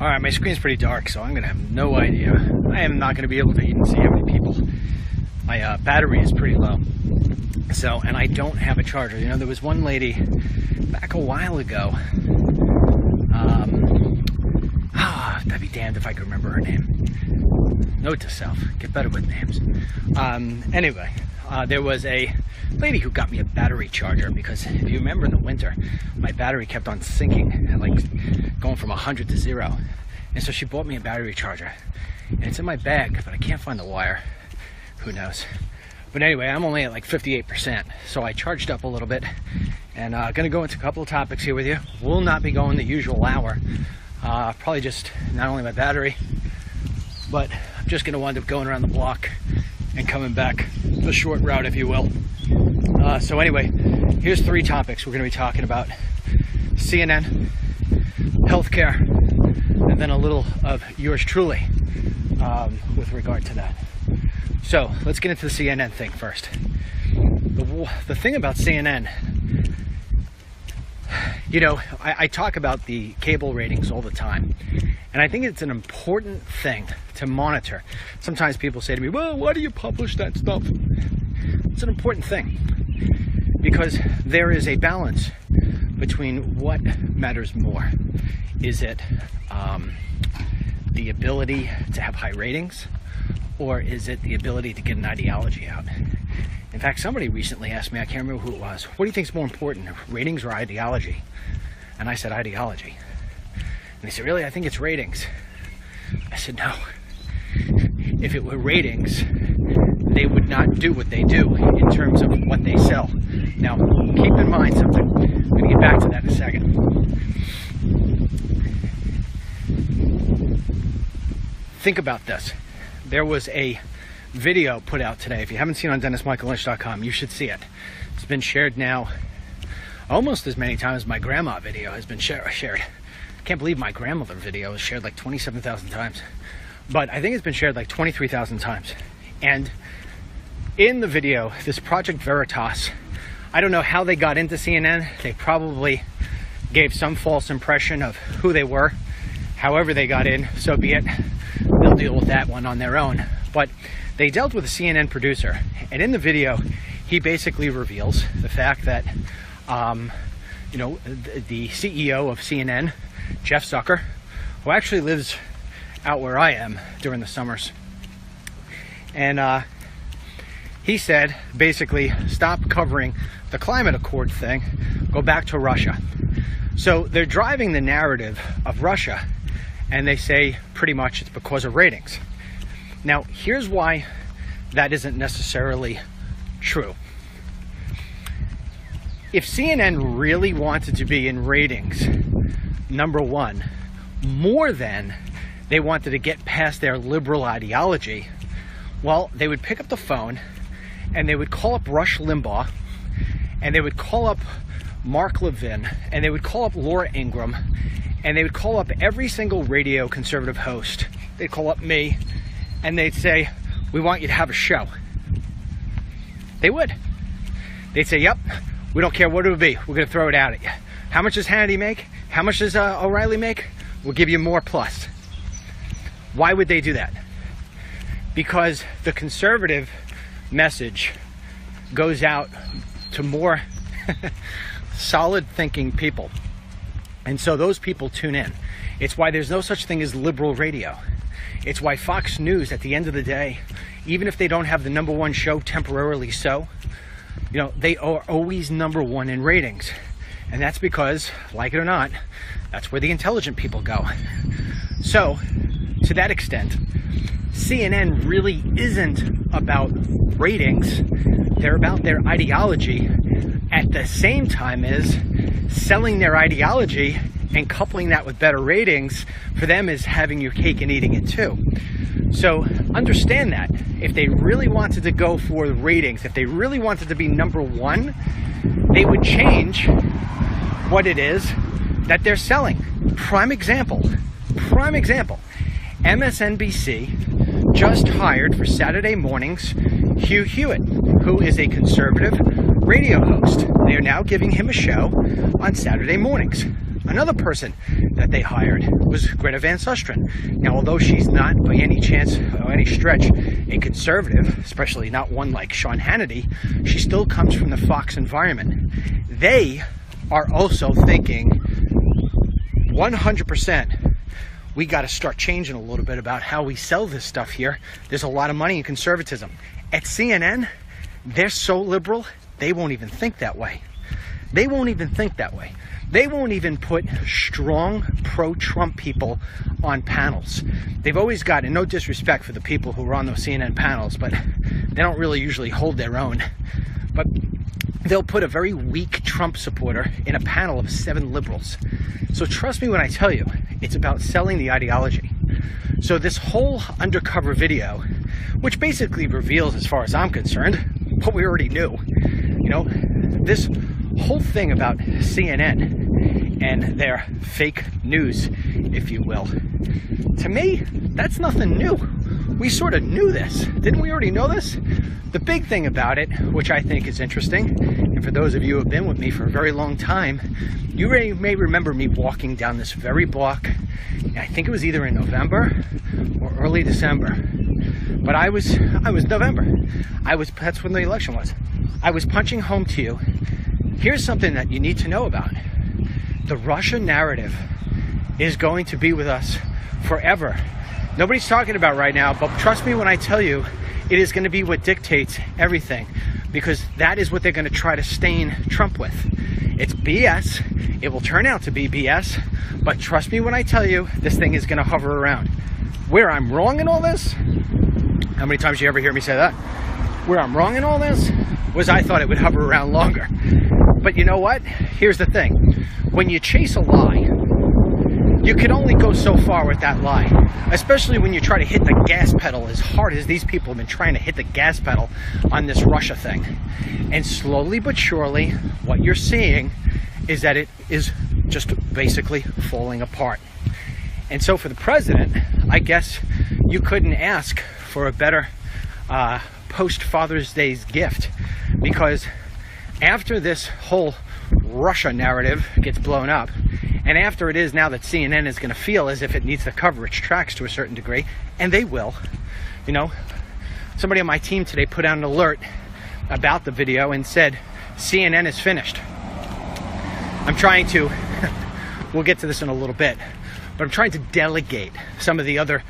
Alright, my screen's pretty dark, so I'm going to have no idea. I am not going to be able to even see how many people. My battery is pretty low. So, and I don't have a charger. You know, there was one lady back a while ago. That'd be damned if I could remember her name. Note to self, get better with names. Anyway, there was a lady who got me a battery charger because if you remember in the winter, my battery kept on sinking, like going from 100 to 0. And so she bought me a battery charger. And it's in my bag, but I can't find the wire. Who knows? But anyway, I'm only at like 58%. So I charged up a little bit and gonna go into a couple of topics here with you. Will not be going the usual hour. Probably just not only my battery, but I'm just gonna wind up going around the block and coming back the short route, if you will. So anyway, here's 3 topics we're going to be talking about: CNN, healthcare, and then a little of yours truly with regard to that. So let's get into the CNN thing first. The thing about CNN, you know, I talk about the cable ratings all the time, and I think it's an important thing to monitor. Sometimes people say to me, well, why do you publish that stuff? It's an important thing because there is a balance between what matters more. Is it the ability to have high ratings, or is it the ability to get an ideology out? In fact, somebody recently asked me, I can't remember who it was, what do you think is more important, ratings or ideology? And I said ideology. And they said, really? I think it's ratings. I said, no. If it were ratings, they would not do what they do in terms of what they sell. Now, keep in mind something. I'm going to get back to that in a second. Think about this. There was a video put out today. If you haven't seen it on DennisMichaelLynch.com, you should see it. It's been shared now almost as many times as my grandma video has been shared. I can't believe my grandmother video was shared like 27,000 times. But I think it's been shared like 23,000 times. And in the video, this Project Veritas, I don't know how they got into CNN. They probably gave some false impression of who they were. However they got in, so be it. They'll deal with that one on their own. But they dealt with a CNN producer. And in the video, he basically reveals the fact that, you know, the CEO of CNN, Jeff Zucker, who actually lives out where I am during the summers. And he said, basically, stop covering the climate accord thing, go back to Russia. So they're driving the narrative of Russia, and they say pretty much it's because of ratings. Now, here's why that isn't necessarily true. If CNN really wanted to be in ratings, number one, more than they wanted to get past their liberal ideology, well, they would pick up the phone and they would call up Rush Limbaugh, and they would call up Mark Levin, and they would call up Laura Ingraham, and they would call up every single radio conservative host. They'd call up me, and they'd say, we want you to have a show. They would. They'd say, yep, we don't care what it would be. We're going to throw it out at you. How much does Hannity make? How much does O'Reilly make? We'll give you more plus. Why would they do that? Because the conservative message goes out to more solid thinking people. And so those people tune in. It's why there's no such thing as liberal radio. It's why Fox News, at the end of the day, even if they don't have the #1 show temporarily so, you know, they are always #1 in ratings. And that's because, like it or not, that's where the intelligent people go. So, to that extent, CNN really isn't about ratings. They're about their ideology at the same time as selling their ideology and coupling that with better ratings. For them is having your cake and eating it too. So understand that if they really wanted to go for the ratings, if they really wanted to be #1, they would change what it is that they're selling. Prime example, MSNBC just hired for Saturday mornings Hugh Hewitt, who is a conservative radio host. They are now giving him a show on Saturday mornings. Another person that they hired was Greta Van Susteren. Now, although she's not by any chance or any stretch a conservative, especially not one like Sean Hannity, she still comes from the Fox environment. They are also thinking 100%, we got to start changing a little bit about how we sell this stuff here. There's a lot of money in conservatism. At CNN, they're so liberal, they won't even think that way. They won't even think that way. They won't even put strong pro-Trump people on panels. They've always got, and no disrespect for the people who are on those CNN panels, but they don't really usually hold their own. But they'll put a very weak Trump supporter in a panel of 7 liberals. So trust me when I tell you, it's about selling the ideology. So this whole undercover video, which basically reveals, as far as I'm concerned, what we already knew, you know, this whole thing about CNN and their fake news, if you will, to me, that's nothing new. We sort of knew this. Didn't we already know this? The big thing about it, which I think is interesting, and for those of you who have been with me for a very long time, you may remember me walking down this very block. I think it was either in November or early December. But I was November. That's when the election was. I was punching home to you. Here's something that you need to know about. The Russia narrative is going to be with us forever. Nobody's talking about right now, but trust me when I tell you, it is going to be what dictates everything, because that is what they're going to try to stain Trump with. It's BS. It will turn out to be BS, but trust me when I tell you, this thing is going to hover around. Where I'm wrong in all this, how many times do you ever hear me say that? Where I'm wrong in all this was I thought it would hover around longer. But you know what? Here's the thing. When you chase a lie, you can only go so far with that lie, especially when you try to hit the gas pedal as hard as these people have been trying to hit the gas pedal on this Russia thing. And slowly but surely, what you're seeing is that it is just basically falling apart. And so for the president, I guess you couldn't ask for a better post-Father's Day's gift, because after this whole Russia narrative gets blown up, and after it is now that CNN is going to feel as if it needs to cover its tracks to a certain degree, and they will, you know, somebody on my team today put out an alert about the video and said, CNN is finished. I'm trying to, we'll get to this in a little bit, but I'm trying to delegate some of the other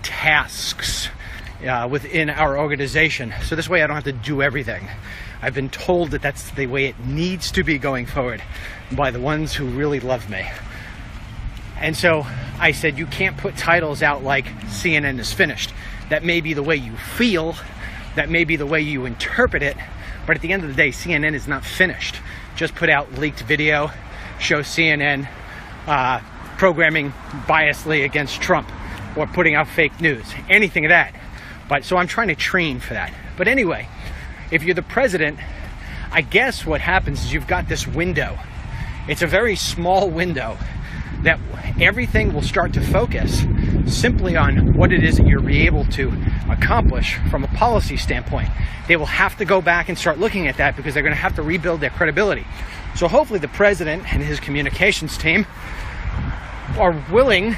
tasks within our organization, so this way I don't have to do everything. I've been told that that's the way it needs to be going forward by the ones who really love me. And so I said, you can't put titles out like CNN is finished. That may be the way you feel, that may be the way you interpret it, but at the end of the day, CNN is not finished. Just put out leaked video, show CNN programming biasly against Trump, or putting out fake news, anything of that. But so I'm trying to train for that. But anyway, if you're the president, I guess what happens is you've got this window. It's a very small window that everything will start to focus simply on what it is that you're able to accomplish from a policy standpoint. They will have to go back and start looking at that because they're going to have to rebuild their credibility. So hopefully the president and his communications team are willing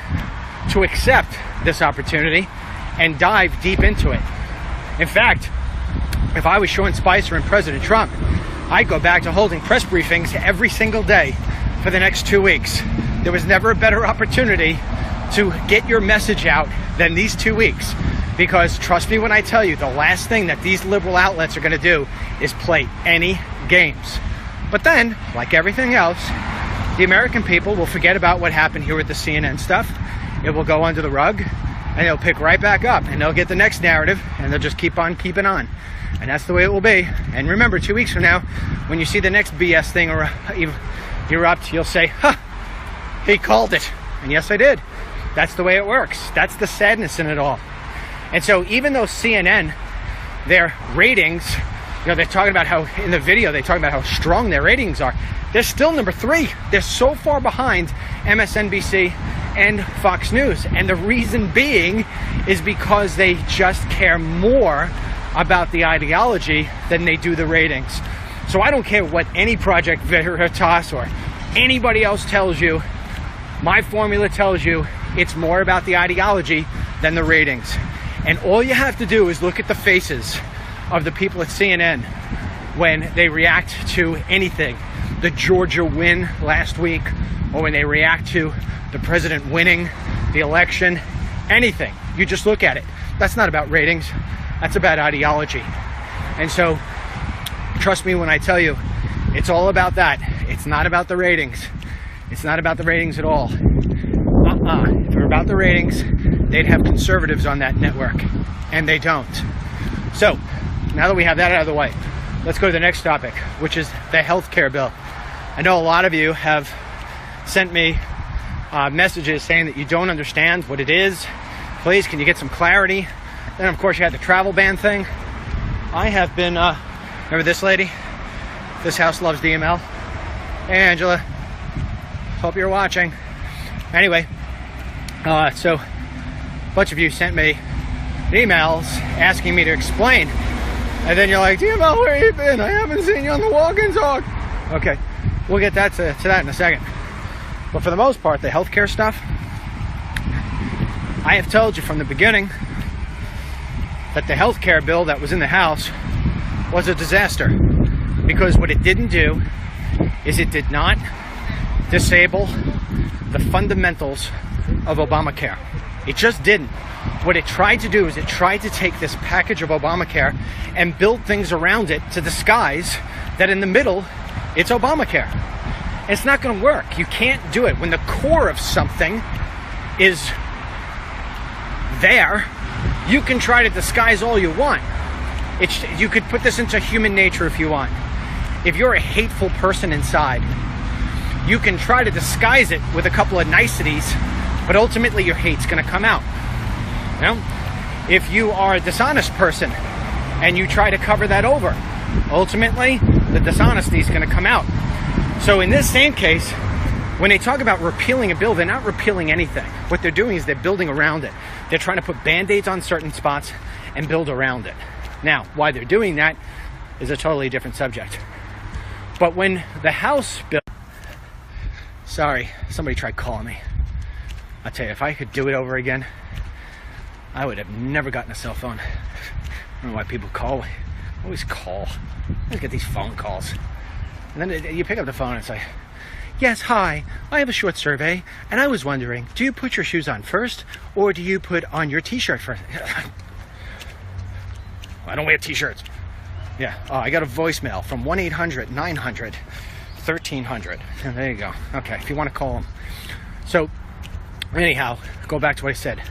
to accept this opportunity and dive deep into it. In fact, if I was Sean Spicer and President Trump, I'd go back to holding press briefings every single day for the next 2 weeks. There was never a better opportunity to get your message out than these 2 weeks. Because trust me when I tell you, the last thing that these liberal outlets are going to do is play any games. But then, like everything else, the American people will forget about what happened here with the CNN stuff. It will go under the rug, and they'll pick right back up, and they'll get the next narrative, and they'll just keep on keeping on. And that's the way it will be. And remember, 2 weeks from now, when you see the next BS thing erupt, you'll say, huh, he called it. And yes, I did. That's the way it works. That's the sadness in it all. And so even though CNN, their ratings, you know, they're talking about how, in the video, they talk about how strong their ratings are. They're still number 3. They're so far behind MSNBC and Fox News. And the reason being is because they just care more about the ideology than they do the ratings. So I don't care what any Project Veritas or anybody else tells you. My formula tells you it's more about the ideology than the ratings. And all you have to do is look at the faces of the people at CNN when they react to anything. The Georgia win last week, or when they react to the president winning the election, anything. You just look at it. That's not about ratings. That's about ideology. And so, trust me when I tell you, it's all about that. It's not about the ratings. It's not about the ratings at all. If it were about the ratings, they'd have conservatives on that network, and they don't. So, now that we have that out of the way, let's go to the next topic, which is the health care bill. I know a lot of you have sent me messages saying that you don't understand what it is. Please, can you get some clarity? Then, of course, you had the travel ban thing. I have been, remember this lady? This house loves DML. Hey, Angela. Hope you're watching. Anyway, so a bunch of you sent me emails asking me to explain. And then you're like, DML, where have you been? I haven't seen you on the walk and talk. Okay, we'll get that to that in a second. But for the most part, the healthcare stuff, I have told you from the beginning that the healthcare bill that was in the House was a disaster. Because what it didn't do is it did not disable the fundamentals of Obamacare. It just didn't. What it tried to do is it tried to take this package of Obamacare and build things around it to disguise that in the middle, it's Obamacare. And it's not going to work. You can't do it. When the core of something is there, you can try to disguise all you want. You could put this into human nature if you want. If you're a hateful person inside, you can try to disguise it with a couple of niceties, but ultimately your hate's going to come out. You know? If you are a dishonest person and you try to cover that over, ultimately the dishonesty is going to come out. So in this same case, when they talk about repealing a bill, they're not repealing anything. What they're doing is they're building around it. They're trying to put band-aids on certain spots and build around it. Now, why they're doing that is a totally different subject. But when the House bill... Sorry, somebody tried calling me. I'll tell you, if I could do it over again, I would have never gotten a cell phone. I don't know why people call. I always call. I always get these phone calls. And then you pick up the phone and say, yes, hi, I have a short survey, and I was wondering, do you put your shoes on first, or do you put on your t-shirt first? I don't wear t-shirts. Yeah, I got a voicemail from 1-800-900-1300. There you go. Okay, if you want to call them. So, anyhow, go back to what I said.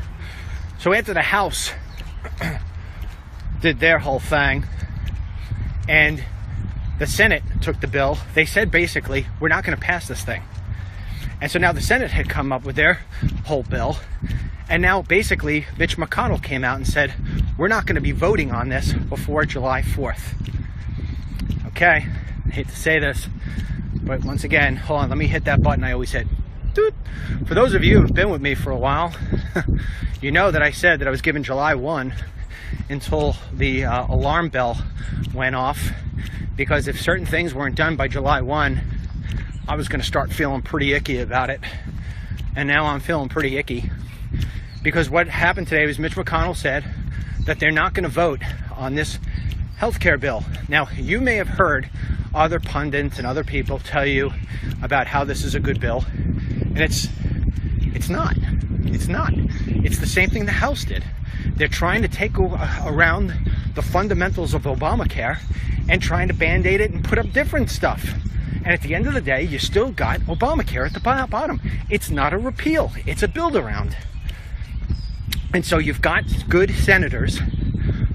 So after the House did their whole thing, and the Senate took the bill, they said basically, we're not going to pass this thing. And so now the Senate had come up with their whole bill, and now basically Mitch McConnell came out and said, we're not going to be voting on this before July 4th. Okay, I hate to say this, but once again, hold on, let me hit that button I always hit. Doot. For those of you who've been with me for a while, you know that I said that I was given July 1 until the alarm bell went off, because if certain things weren't done by July 1, I was going to start feeling pretty icky about it. And now I'm feeling pretty icky, because what happened today was Mitch McConnell said that they're not going to vote on this healthcare bill. Now, you may have heard other pundits and other people tell you about how this is a good bill, and it's not. It's not. It's the same thing the House did. They're trying to take around the fundamentals of Obamacare and trying to band-aid it and put up different stuff. And at the end of the day, you still got Obamacare at the bottom. It's not a repeal. It's a build-around. And so you've got good senators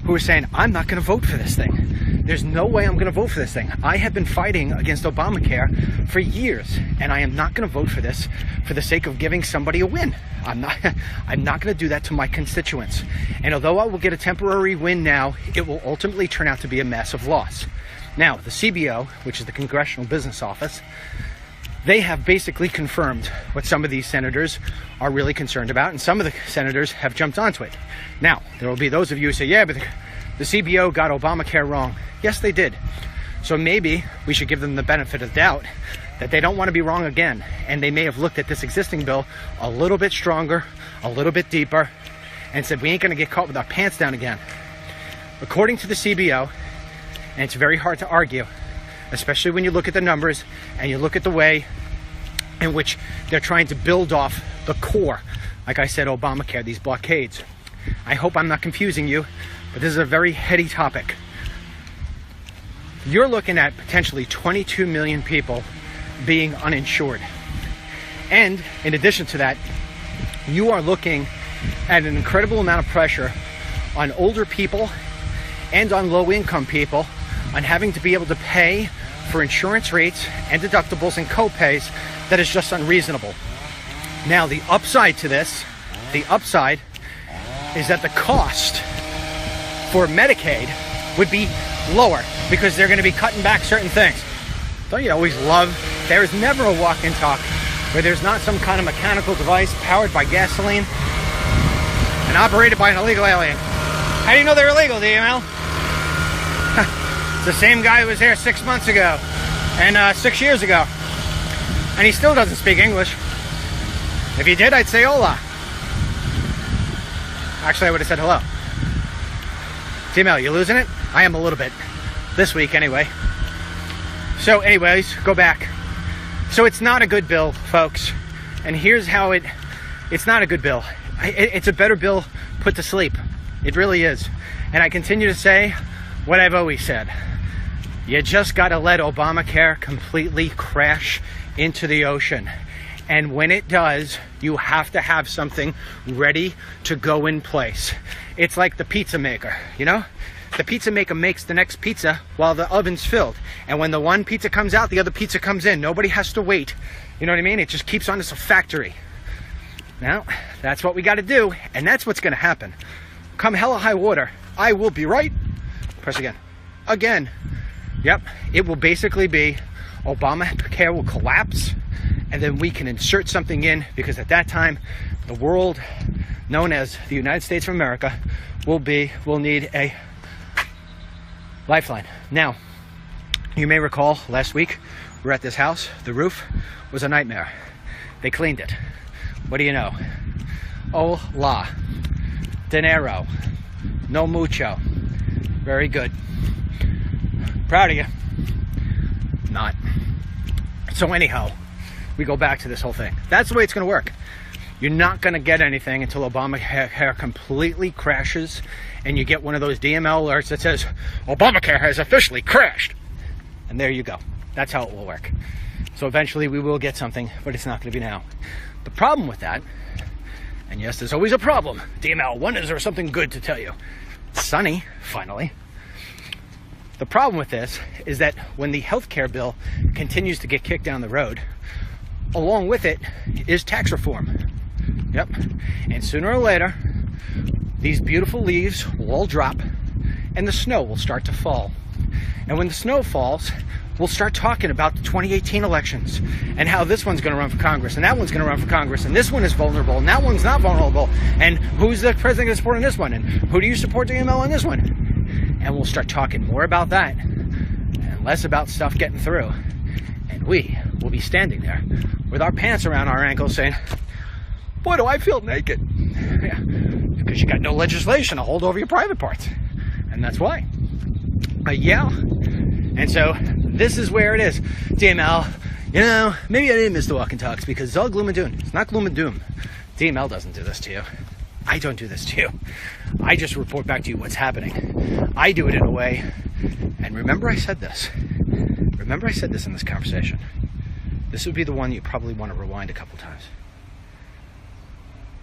who are saying, I'm not going to vote for this thing. There's no way I'm going to vote for this thing. I have been fighting against Obamacare for years, and I am not going to vote for this for the sake of giving somebody a win. I'm not going to do that to my constituents. And although I will get a temporary win now, it will ultimately turn out to be a massive loss. Now, the CBO, which is the Congressional Business Office, they have basically confirmed what some of these senators are really concerned about, and some of the senators have jumped onto it. Now, there will be those of you who say, yeah, but the CBO got Obamacare wrong. Yes, they did. So maybe we should give them the benefit of the doubt that they don't want to be wrong again, and they may have looked at this existing bill a little bit stronger, a little bit deeper, and said, we ain't going to get caught with our pants down again. According to the CBO, and it's very hard to argue, especially when you look at the numbers and you look at the way in which they're trying to build off the core, like I said, Obamacare, these blockades. I hope I'm not confusing you, but this is a very heady topic. You're looking at potentially 22 million people being uninsured. And in addition to that, you are looking at an incredible amount of pressure on older people and on low-income people on having to be able to pay for insurance rates and deductibles and co-pays that is just unreasonable. Now, the upside to this, the upside is that the cost for Medicaid would be lower because they're going to be cutting back certain things. Don't you always love, there is never a walk and talk where there's not some kind of mechanical device powered by gasoline and operated by an illegal alien. How do you know they're illegal, DML? It's the same guy who was here 6 months ago and 6 years ago, and he still doesn't speak English. If he did, I'd say hola. Actually, I would have said hello. DML, you losing it? I am a little bit. This week, anyway. So, anyways, go back. So it's not a good bill, folks. And here's how it's not a good bill. It's a better bill put to sleep. It really is. And I continue to say what I've always said. You just got to let Obamacare completely crash into the ocean. And when it does, you have to have something ready to go in place. It's like the pizza maker, you know? The pizza maker makes the next pizza while the oven's filled. And when the one pizza comes out, the other pizza comes in. Nobody has to wait. You know what I mean? It just keeps on as a factory. Now, that's what we got to do. And that's what's going to happen. Come hell or high water, I will be right. Press again. Again. Yep. It will basically be Obamacare will collapse. And then we can insert something in, because at that time, the world known as the United States of America will need a lifeline. Now, you may recall last week we were at this house. The roof was a nightmare. They cleaned it. What do you know? Hola. Dinero. No mucho. Very good. Proud of you. Not. So anyhow, we go back to this whole thing. That's the way it's going to work. You're not going to get anything until Obamacare completely crashes and you get one of those DML alerts that says, Obamacare has officially crashed. And there you go. That's how it will work. So eventually we will get something, but it's not going to be now. The problem with that, and yes, there's always a problem. DML, when is there something good to tell you? It's sunny, finally. The problem with this is that when the healthcare bill continues to get kicked down the road, along with it is tax reform. Yep. And sooner or later, these beautiful leaves will all drop and the snow will start to fall. And when the snow falls, we'll start talking about the 2018 elections and how this one's going to run for Congress and that one's going to run for Congress and this one is vulnerable and that one's not vulnerable. And who's the president going to support on this one? And who do you support DML on this one? And we'll start talking more about that and less about stuff getting through. And we will be standing there with our pants around our ankles saying, boy, do I feel naked. Yeah, because you got no legislation to hold over your private parts. And that's why. Yeah. And so this is where it is. DML, you know, maybe I didn't miss the walk and talks because it's all gloom and doom. It's not gloom and doom. DML doesn't do this to you. I don't do this to you. I just report back to you what's happening. I do it in a way, and remember I said this. Remember I said this in this conversation. This would be the one you probably want to rewind a couple times.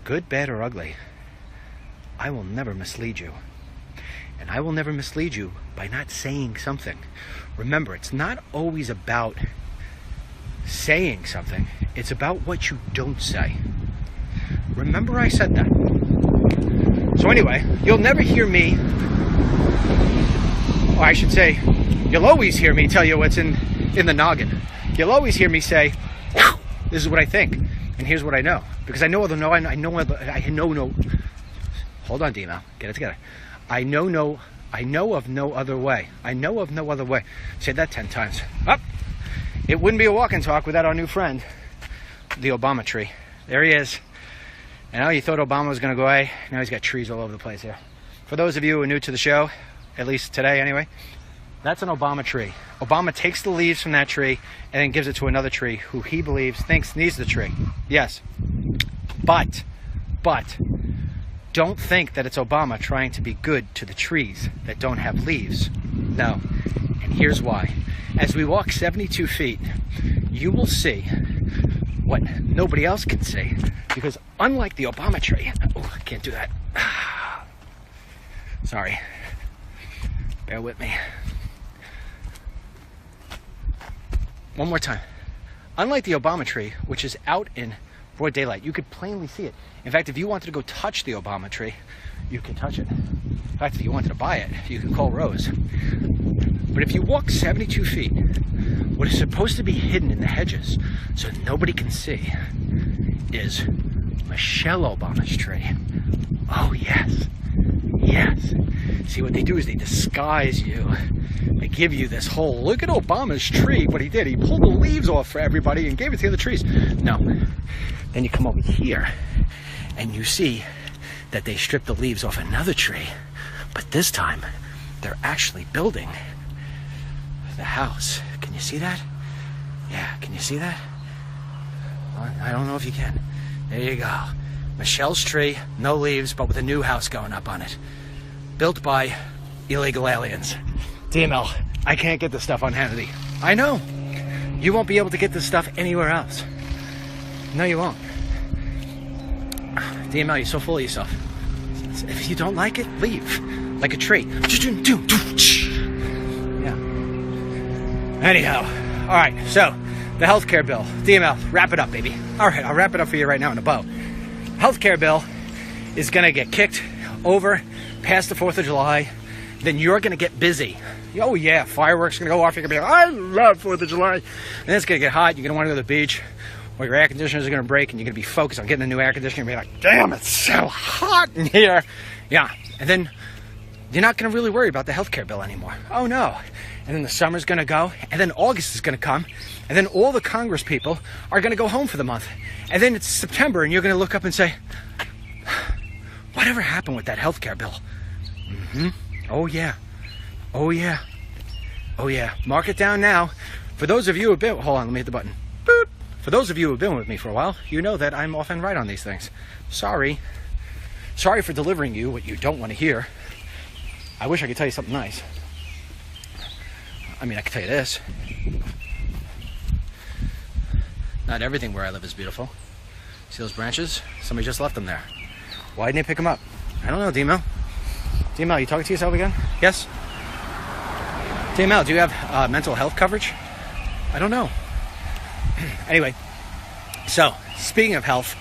Good, bad, or ugly, I will never mislead you. And I will never mislead you by not saying something. Remember, it's not always about saying something. It's about what you don't say. Remember I said that. So anyway, you'll never hear me, or I should say, you'll always hear me tell you what's in the noggin. You'll always hear me say, this is what I think, and here's what I know. Because I know, hold on, DML, get it together. I know of no other way. I know of no other way. Say that 10 times. Up. It wouldn't be a walk and talk without our new friend, the Obama tree. There he is. And now you thought Obama was going to go away. Now he's got trees all over the place here. For those of you who are new to the show, at least today anyway, that's an Obama tree. Obama takes the leaves from that tree and then gives it to another tree who he thinks needs the tree. Yes. But, don't think that it's Obama trying to be good to the trees that don't have leaves. No. And here's why. As we walk 72 feet, you will see what nobody else can see. Because unlike the Obama tree, oh, I can't do that. Sorry. Bear with me. One more time. Unlike the Obama tree, which is out in broad daylight, you could plainly see it. In fact, if you wanted to go touch the Obama tree, you can touch it. In fact, if you wanted to buy it, you can call Rose. But if you walk 72 feet, what is supposed to be hidden in the hedges so nobody can see is Michelle Obama's tree. Oh, yes. Yes. See, what they do is they disguise you. They give you this whole, look at Obama's tree. What he did, he pulled the leaves off for everybody and gave it to the other trees. No. Then you come over here and you see that they stripped the leaves off another tree. But this time, they're actually building the house. Can you see that? Yeah, can you see that? I don't know if you can. There you go. Michelle's tree, no leaves, but with a new house going up on it. Built by illegal aliens. DML, I can't get this stuff on Hannity. I know. You won't be able to get this stuff anywhere else. No, you won't. DML, you're so full of yourself. If you don't like it, leave. Like a tree. Yeah. Anyhow, all right, so the healthcare bill. DML, wrap it up, baby. All right, I'll wrap it up for you right now in a bow. Healthcare bill is going to get kicked over past the 4th of July. Then you're going to get busy. Oh, yeah, fireworks are going to go off. You're going to be like, I love 4th of July. And then it's going to get hot. You're going to want to go to the beach. Or your air conditioners are going to break, and you're going to be focused on getting a new air conditioner. You're going to be like, damn, it's so hot in here. Yeah, and then you're not going to really worry about the healthcare bill anymore. Oh, no. And then the summer's going to go, and then August is going to come, and then all the Congress people are going to go home for the month. And then it's September, and you're going to look up and say, whatever happened with that healthcare bill? Mm-hmm. Oh, yeah. Oh, yeah. Oh, yeah. Mark it down now. For those of you who have been... Hold on, let me hit the button. Boop. For those of you who have been with me for a while, you know that I'm often right on these things. Sorry. Sorry for delivering you what you don't want to hear. I wish I could tell you something nice. I mean, I could tell you this. Not everything where I live is beautiful. See those branches? Somebody just left them there. Why didn't they pick them up? I don't know, DML. DML, you talking to yourself again? Yes? DML, do you have mental health coverage? I don't know. Anyway, so, speaking of health,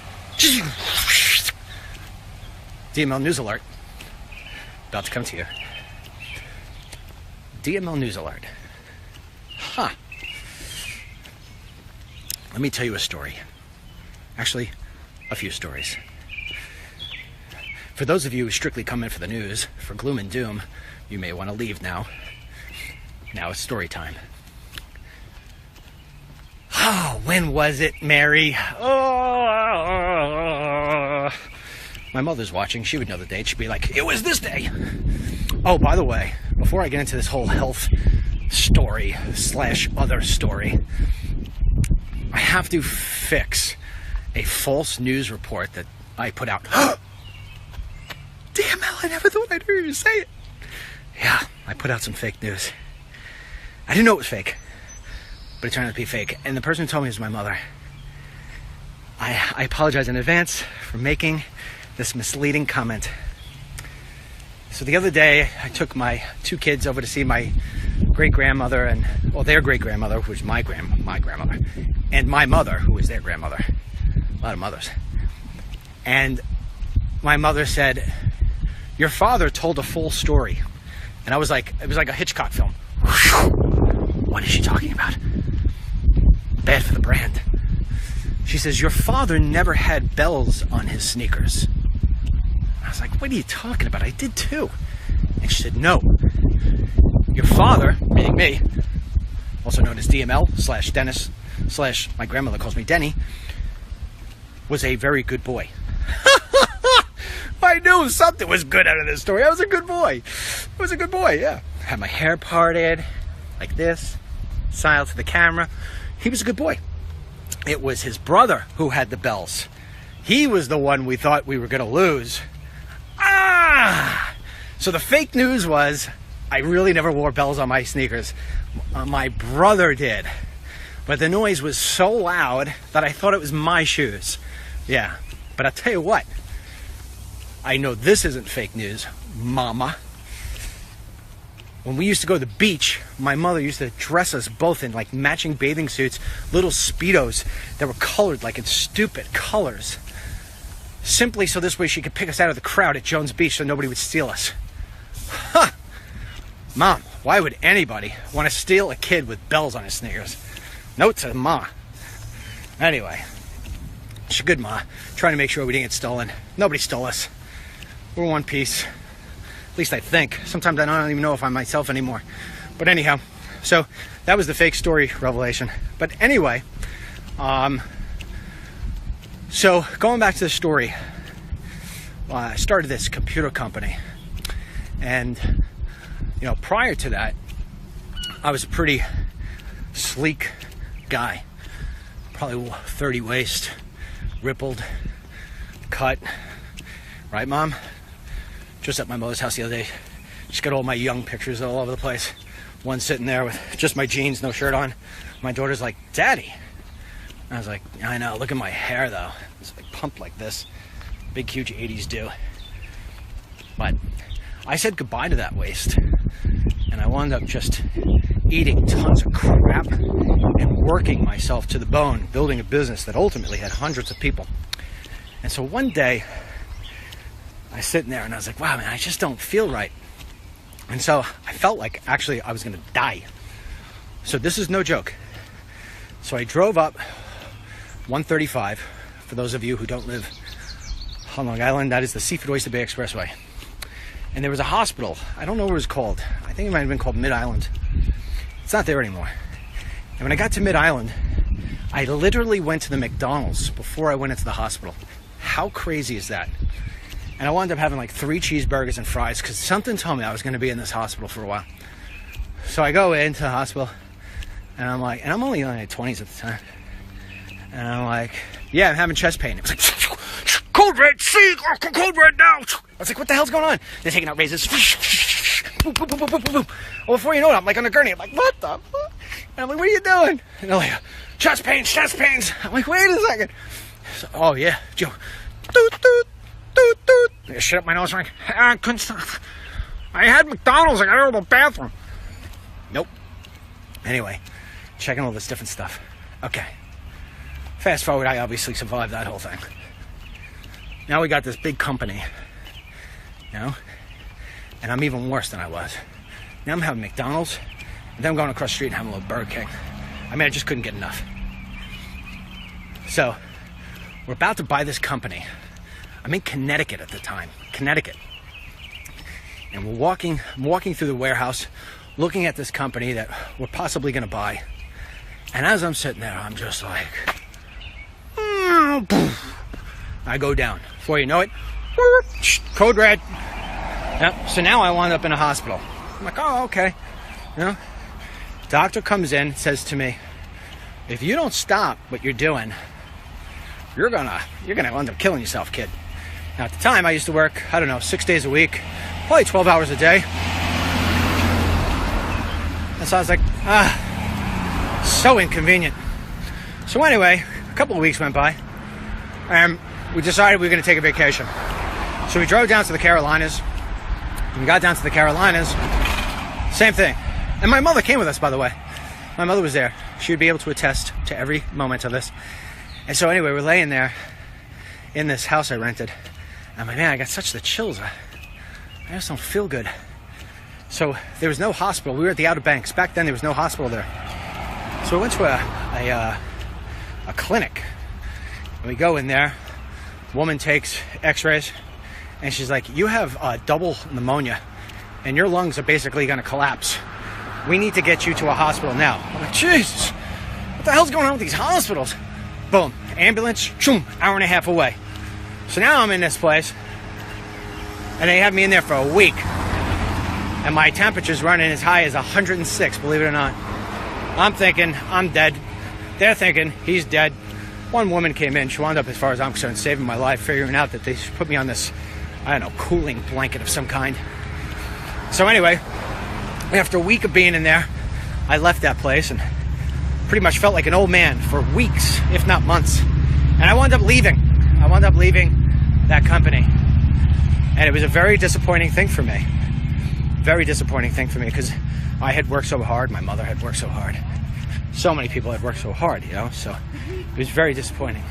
DML News Alert. About to come to you. DML News Alert. Huh. Let me tell you a story. Actually, a few stories. For those of you who strictly come in for the news, for gloom and doom, you may want to leave now. Now it's story time. Oh, when was it, Mary? Oh, my mother's watching. She would know the date. She'd be like, it was this day. Oh, by the way, before I get into this whole health story / other story, I have to fix a false news report that I put out. Damn, Al, I never thought I'd hear you say it. Yeah, I put out some fake news. I didn't know it was fake, but it turned out to be fake. And the person who told me was my mother. I apologize in advance for making this misleading comment. So the other day, I took my 2 kids over to see my great-grandmother and, well, their great-grandmother, which was my grandmother, and my mother, who was their grandmother. A lot of mothers. And my mother said, your father told a full story. And I was like, it was like a Hitchcock film. What is she talking about? Bad for the brand. She says, your father never had bells on his sneakers. I was like, what are you talking about? I did too. And she said, no. Your father, meaning me, also known as DML / Dennis / my grandmother calls me Denny, was a very good boy. I knew something was good out of this story. I was a good boy. I was a good boy, yeah. Had my hair parted like this, smiled to the camera. He was a good boy. It was his brother who had the bells. He was the one we thought we were going to lose. So the fake news was I really never wore bells on my sneakers. My brother did. But the noise was so loud that I thought it was my shoes. Yeah, but I'll tell you what. I know this isn't fake news, Mama. When we used to go to the beach, my mother used to dress us both in like matching bathing suits, little Speedos that were colored like in stupid colors. Simply so this way she could pick us out of the crowd at Jones Beach so nobody would steal us. Huh! Mom, why would anybody want to steal a kid with bells on his sneakers? Note to Ma. Anyway, she's a good Ma, trying to make sure we didn't get stolen. Nobody stole us. We're one piece. At least I think. Sometimes I don't even know if I'm myself anymore. But anyhow, so that was the fake story revelation. But anyway, so going back to the story, I started this computer company. And, you know, prior to that, I was a pretty sleek guy. Probably 30 waist, rippled, cut. Right, Mom? Just at my mother's house the other day. Just got all my young pictures all over the place. One sitting there with just my jeans, no shirt on. My daughter's like, Daddy. I was like, I know, look at my hair though. It's like pumped like this. Big, huge 80s do. But I said goodbye to that waist. And I wound up just eating tons of crap and working myself to the bone, building a business that ultimately had hundreds of people. And so one day, I was sitting there and I was like, wow, man, I just don't feel right. And so I felt like actually I was going to die. So this is no joke. So I drove up 135. For those of you who don't live on Long Island, that is the Seafood Oyster Bay Expressway. And there was a hospital. I don't know what it was called. I think it might have been called Mid-Island. It's not there anymore. And when I got to Mid-Island, I literally went to the McDonald's before I went into the hospital. How crazy is that? And I wound up having like 3 cheeseburgers and fries because something told me I was going to be in this hospital for a while. So I go into the hospital and I'm like, and I'm only in my 20s at the time. And I'm like, yeah, I'm having chest pain. It was like, code red, see, code red now. I was like, what the hell's going on? They're taking out razors. Boom, boom, boom, boom, boom, boom. Well, before you know it, I'm like on a gurney. I'm like, what the fuck? And I'm like, what are you doing? And they're like, chest pains. I'm like, wait a second. So, oh, yeah, Joe. Doot, doot. I shit up my nose. I couldn't stop. I had McDonald's. I got to go to the bathroom. Nope. Anyway, checking all this different stuff. Okay. Fast forward, I obviously survived that whole thing. Now we got this big company, you know, and I'm even worse than I was. Now I'm having McDonald's, and then I'm going across the street and having a little Burger King. I mean, I just couldn't get enough. So, we're about to buy this company. I'm in Connecticut at the time, Connecticut. And I'm walking through the warehouse, looking at this company that we're possibly going to buy. And as I'm sitting there, I'm just like, I go down. Before you know it, code red. Yep. So now I wound up in a hospital. I'm like, oh, okay. You know, doctor comes in, says to me, if you don't stop what you're doing, you're gonna end up killing yourself, kid. Now, at the time, I used to work, I don't know, 6 days a week, probably 12 hours a day. And so I was like, so inconvenient. So anyway, a couple of weeks went by, and we decided we were going to take a vacation. So we drove down to the Carolinas. When we got down to the Carolinas, same thing. And my mother came with us, by the way. My mother was there. She would be able to attest to every moment of this. And so anyway, we're laying there in this house I rented. I'm like, man, I got such the chills. I just don't feel good. So there was no hospital. We were at the Outer Banks. Back then, there was no hospital there. So we went to a clinic. And we go in there. Woman takes x-rays. And she's like, you have double pneumonia. And your lungs are basically going to collapse. we need to get you to a hospital now. I'm like, Jesus, what the hell's going on with these hospitals? Boom, ambulance, choom, hour and a half away. So now I'm in this place, and they have me in there for a week. And my temperature's running as high as 106, believe it or not. I'm thinking, I'm dead. They're thinking, he's dead. One woman came in, she wound up, as far as I'm concerned, saving my life, figuring out that they should put me on this, I don't know, cooling blanket of some kind. So anyway, after a week of being in there, I left that place and pretty much felt like an old man for weeks, if not months. And I wound up leaving. I wound up leaving that company. And it was a very disappointing thing for me. Very disappointing thing for me, because I had worked so hard, my mother had worked so hard. So many people had worked so hard, you know, so it was very disappointing.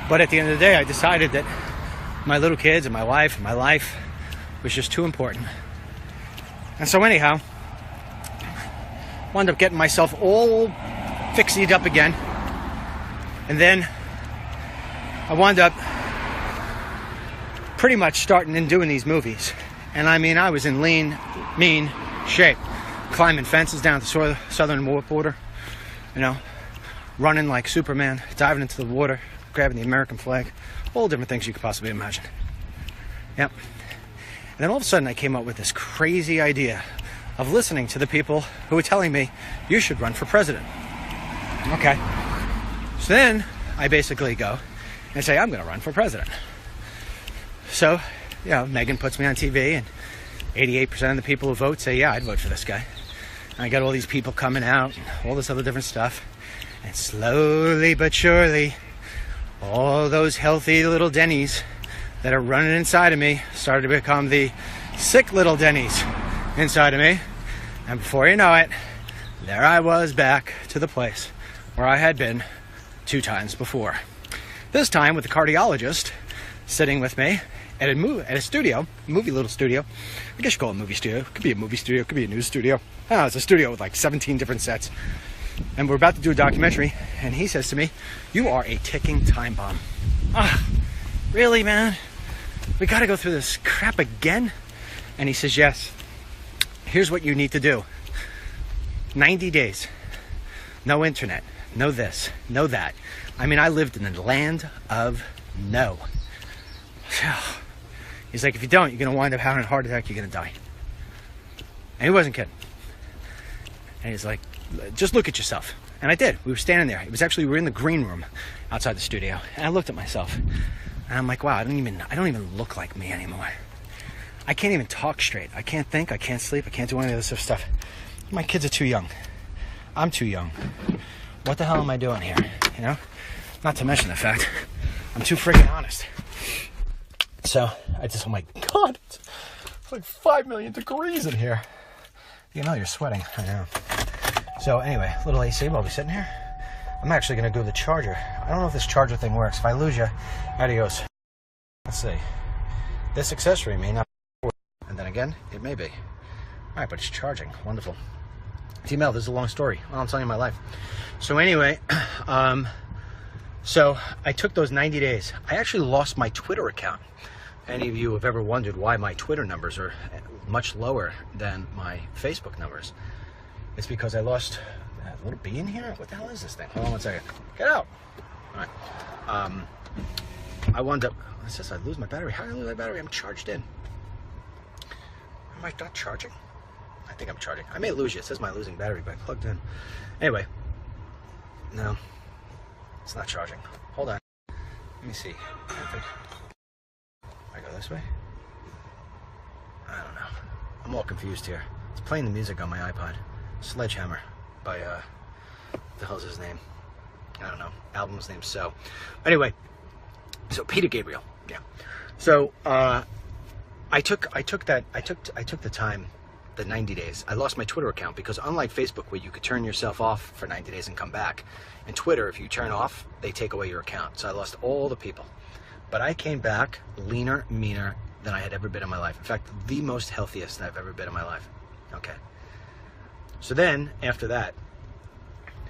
But at the end of the day, I decided that my little kids and my wife and my life was just too important. And so anyhow, wound up getting myself all fixied up again. And then I wound up pretty much starting and doing these movies. And I mean, I was in lean, mean shape. Climbing fences down the southern border, you know, running like Superman, diving into the water, grabbing the American flag, all different things you could possibly imagine. Yep. And then all of a sudden I came up with this crazy idea of listening to the people who were telling me, you should run for president. Okay. So then I basically go and say, I'm going to run for president. So, you know, Megan puts me on TV, and 88% of the people who vote say, yeah, I'd vote for this guy. And I got all these people coming out, and all this other different stuff. And slowly but surely, all those healthy little Denny's that are running inside of me started to become the sick little Denny's inside of me. And before you know it, there I was back to the place where I had been 2 times before. This time with the cardiologist sitting with me at a studio, little studio. I guess you call it a movie studio. It could be a movie studio, it could be a news studio. Oh, it's a studio with like 17 different sets. And we're about to do a documentary, and he says to me, you are a ticking time bomb. Ah, really, man? We gotta go through this crap again? And he says, yes. Here's what you need to do. 90 days. No internet. No this. No that. I mean, I lived in the land of no. He's like, if you don't, you're going to wind up having a heart attack, you're going to die. And he wasn't kidding. And he's like, just look at yourself. And I did. We were standing there. We were in the green room outside the studio. And I looked at myself. And I'm like, wow, I don't even look like me anymore. I can't even talk straight. I can't think. I can't sleep. I can't do any of this stuff. My kids are too young. I'm too young. What the hell am I doing here? You know? Not to mention the fact I'm too freaking honest. So oh my God, it's like 5 million degrees in here. You know you're sweating, I know. So anyway, little AC while we're sitting here. I'm actually gonna go to the charger. I don't know if this charger thing works. If I lose you, adios. Let's see. This accessory may not work. And then again, it may be. All right, but it's charging, wonderful. T-Mel, this is a long story. Well, I'm telling you my life. So anyway, so I took those 90 days. I actually lost my Twitter account. Any of you have ever wondered why my Twitter numbers are much lower than my Facebook numbers? It's because I lost a little bee in here. What the hell is this thing? Hold on one second. Get out. All right. I wound up. It says I lose my battery. How did I lose my battery? I'm charged in. Am I not charging? I think I'm charging. I may lose you. It says my losing battery, but I plugged in. Anyway. No. It's not charging. Hold on. Let me see. I go this way? I don't know. I'm all confused here. It's playing the music on my iPod. Sledgehammer by, what the hell's his name? I don't know. Album's name, So. Anyway, so Peter Gabriel, yeah. So, I took the time, the 90 days. I lost my Twitter account because unlike Facebook where you could turn yourself off for 90 days and come back, in Twitter, if you turn off, they take away your account. So I lost all the people. But I came back leaner, meaner than I had ever been in my life. In fact, the most healthiest I've ever been in my life. Okay. So then, after that,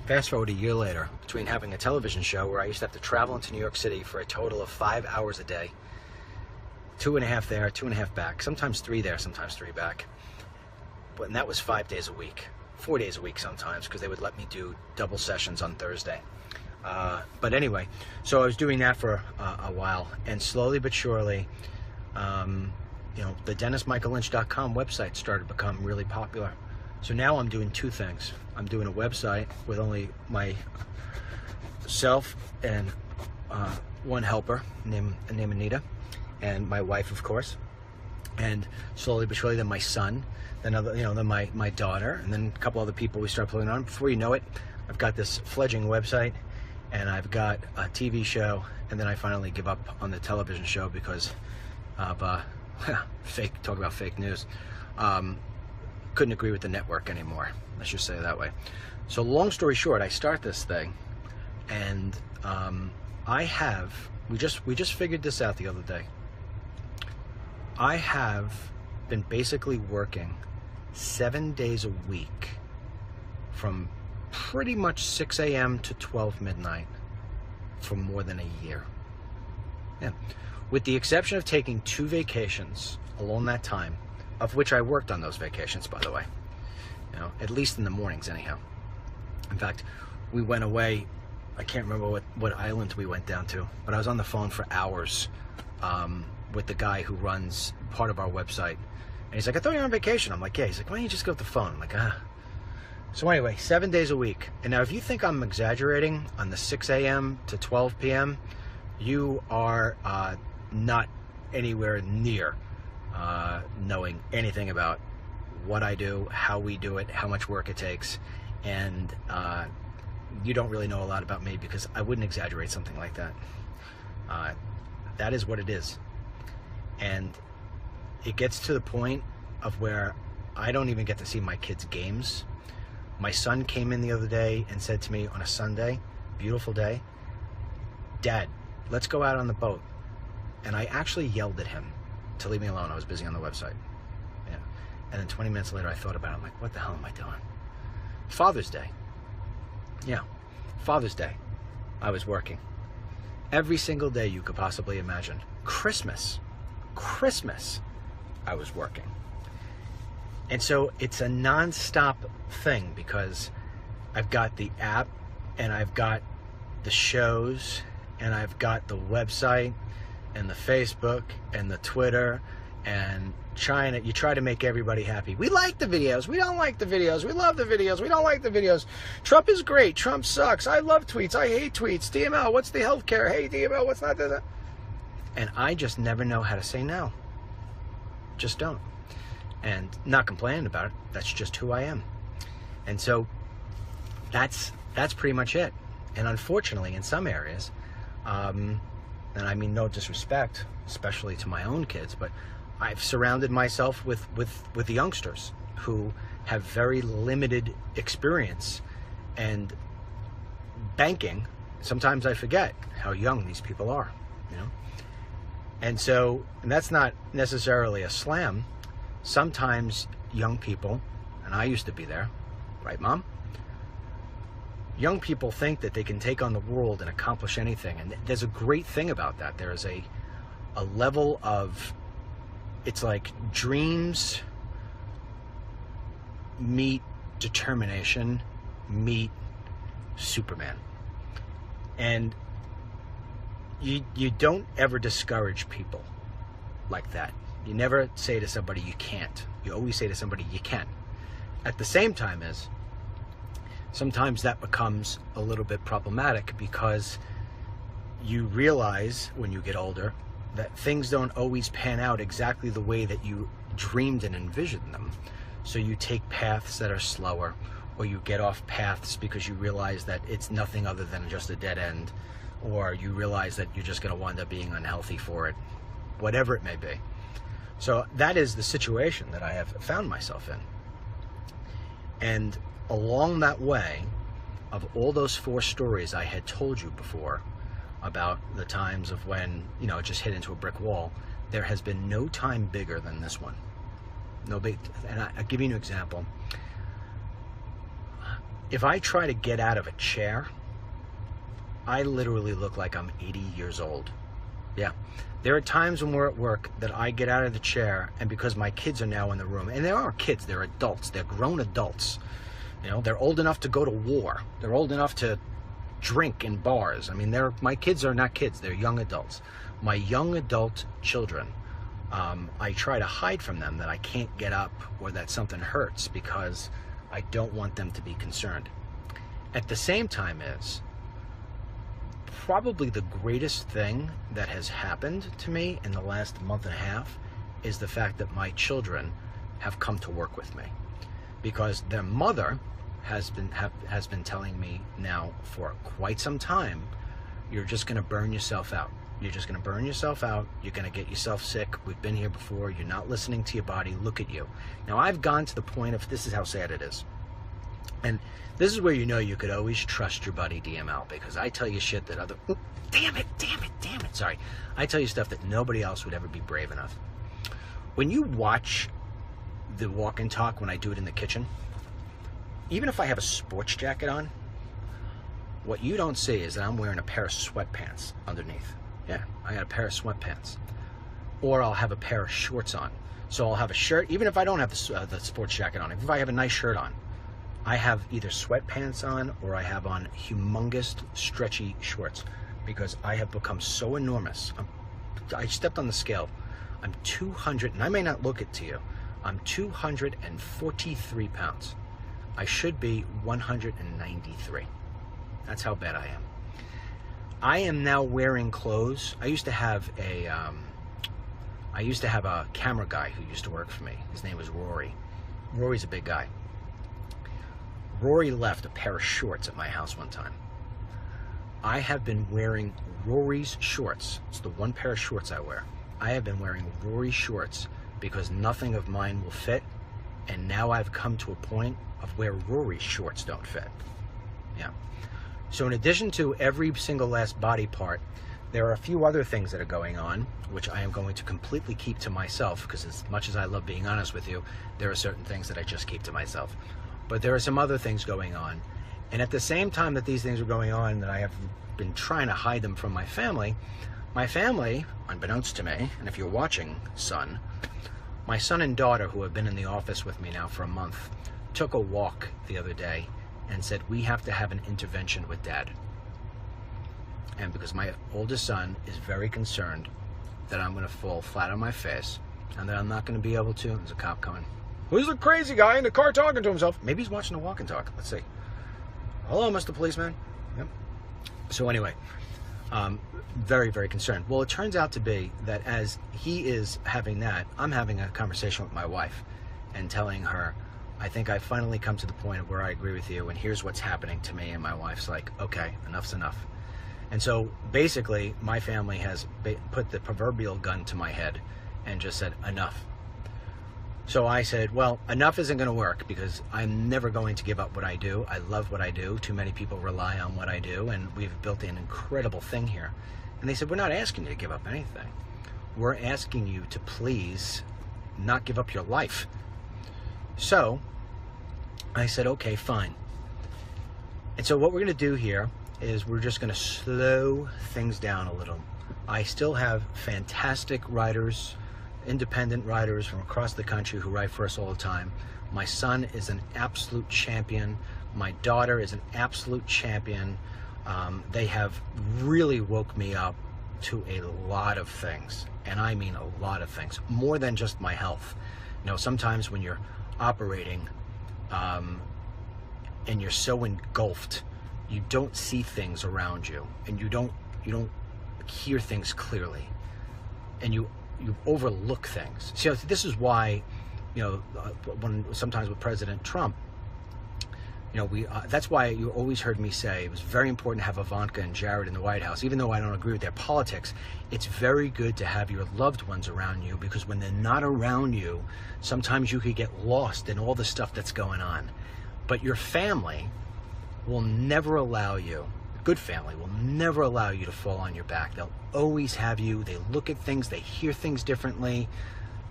fast forward a year later, between having a television show where I used to have to travel into New York City for a total of 5 hours a day, 2.5 there, 2.5 back, sometimes 3 there, sometimes 3 back. and that was 5 days a week, 4 days a week sometimes, because they would let me do double sessions on Thursday. But anyway, so I was doing that for a while, and slowly but surely, you know, the DennisMichaelLynch.com website started to become really popular. So now I'm doing two things. I'm doing a website with only myself and one helper named Anita, and my wife, of course. And slowly but surely, then my son, then my daughter, and then a couple other people we start pulling on. Before you know it, I've got this fledgling website, and I've got a TV show, and then I finally give up on the television show because of talk about fake news. Couldn't agree with the network anymore. Let's just say it that way. So long story short, I start this thing, and we just figured this out the other day. I have been basically working 7 days a week from pretty much 6 a.m. to 12 midnight for more than a year. Yeah. With the exception of taking 2 vacations along that time, of which I worked on those vacations, by the way, you know, at least in the mornings anyhow. In fact, we went away, I can't remember what island we went down to, but I was on the phone for hours with the guy who runs part of our website. And he's like, I thought you were on vacation. I'm like, yeah. He's like, why don't you just go with the phone? I'm like, So anyway, 7 days a week. And now if you think I'm exaggerating on the 6 a.m. to 12 p.m., you are not anywhere near knowing anything about what I do, how we do it, how much work it takes, and you don't really know a lot about me because I wouldn't exaggerate something like that. That is what it is. And it gets to the point of where I don't even get to see my kids' games. My son came in the other day and said to me on a Sunday, beautiful day, Dad, let's go out on the boat. And I actually yelled at him to leave me alone. I was busy on the website. Yeah. And then 20 minutes later, I thought about it. I'm like, what the hell am I doing? Father's Day. Yeah, Father's Day. I was working. Every single day you could possibly imagine. Christmas, I was working. And so it's a non-stop thing because I've got the app and I've got the shows and I've got the website and the Facebook and the Twitter and you try to make everybody happy. We like the videos. We don't like the videos. We love the videos. We don't like the videos. Trump is great. Trump sucks. I love tweets. I hate tweets. DML, what's the healthcare? Hey, DML, what's not that? And I just never know how to say no. Just don't. And not complaining about it. That's just who I am. And so that's pretty much it. And unfortunately, in some areas, and I mean no disrespect, especially to my own kids, but I've surrounded myself with the youngsters who have very limited experience. And banking, sometimes I forget how young these people are, you know? And that's not necessarily a slam. Sometimes young people, and I used to be there, right, Mom? Young people think that they can take on the world and accomplish anything. And there's a great thing about that. There is a level of, it's like dreams meet determination meet Superman. And you don't ever discourage people like that. You never say to somebody you can't. You always say to somebody you can. At the same time as sometimes that becomes a little bit problematic because you realize when you get older that things don't always pan out exactly the way that you dreamed and envisioned them. So you take paths that are slower, or you get off paths because you realize that it's nothing other than just a dead end, or you realize that you're just going to wind up being unhealthy for it, whatever it may be. So that is the situation that I have found myself in. And along that way, of all those 4 stories I had told you before about the times of when, you know, it just hit into a brick wall, there has been no time bigger than this one. No big, and I'll give you an example. If I try to get out of a chair, I literally look like I'm 80 years old. Yeah. There are times when we're at work that I get out of the chair, and because my kids are now in the room, and they aren't kids, they're adults, they're grown adults. You know, they're old enough to go to war. They're old enough to drink in bars. I mean, my kids are not kids, they're young adults. My young adult children, I try to hide from them that I can't get up or that something hurts because I don't want them to be concerned. At the same time is probably the greatest thing that has happened to me in the last month and a half is the fact that my children have come to work with me, because their mother has been telling me now for quite some time, you're just going to burn yourself out. You're just going to burn yourself out. You're going to get yourself sick. We've been here before. You're not listening to your body. Look at you. Now, I've gone to the point of, this is how sad it is. And this is where you know you could always trust your buddy DML, because I tell you shit that other... Oh, damn it. Sorry. I tell you stuff that nobody else would ever be brave enough. When you watch the walk and talk when I do it in the kitchen, even if I have a sports jacket on, what you don't see is that I'm wearing a pair of sweatpants underneath. Yeah, I got a pair of sweatpants. Or I'll have a pair of shorts on. So I'll have a shirt, even if I don't have the sports jacket on, if I have a nice shirt on, I have either sweatpants on or I have on humongous stretchy shorts, because I have become so enormous. I stepped on the scale. I'm 200, and I may not look it to you, I'm 243 pounds. I should be 193. That's how bad I am. I am now wearing clothes. I used to have a camera guy who used to work for me. His name was Rory. Rory's a big guy. Rory left a pair of shorts at my house one time. I have been wearing Rory's shorts. It's the one pair of shorts I wear. I have been wearing Rory's shorts because nothing of mine will fit, and now I've come to a point of where Rory's shorts don't fit. Yeah. So in addition to every single last body part, there are a few other things that are going on, which I am going to completely keep to myself, because as much as I love being honest with you, there are certain things that I just keep to myself. But there are some other things going on. And at the same time that these things are going on, that I have been trying to hide them from my family, unbeknownst to me, and if you're watching, son, my son and daughter, who have been in the office with me now for a month, took a walk the other day and said, we have to have an intervention with Dad. And because my oldest son is very concerned that I'm going to fall flat on my face and that I'm not going to be able to, there's a cop coming. Who's the crazy guy in the car talking to himself? Maybe he's watching the walk and talk. Let's see. Hello, Mr. Policeman. Yep. So anyway, very, very concerned. Well, it turns out to be that as he is having that, I'm having a conversation with my wife and telling her, I think I've finally come to the point of where I agree with you, and here's what's happening to me. And my wife's like, okay, enough's enough. And so basically my family has put the proverbial gun to my head and just said, enough. So I said, well, enough isn't going to work, because I'm never going to give up what I do. I love what I do. Too many people rely on what I do, and we've built an incredible thing here. And they said, we're not asking you to give up anything. We're asking you to please not give up your life. So I said, okay, fine. And so what we're going to do here is we're just going to slow things down a little. I still have fantastic writers, independent writers from across the country who write for us all the time. My son is an absolute champion. My daughter is an absolute champion. They have really woke me up to a lot of things, and I mean a lot of things, more than just my health. You know, sometimes when you're operating and you're so engulfed, you don't see things around you, and you don't hear things clearly, and you overlook things. So this is why, you know, sometimes with President Trump, you know, that's why you always heard me say it was very important to have Ivanka and Jared in the White House. Even though I don't agree with their politics, it's very good to have your loved ones around you, because when they're not around you, sometimes you could get lost in all the stuff that's going on. But your family will never allow you, good family will never allow you to fall on your back. They'll always have you. They look at things, they hear things differently,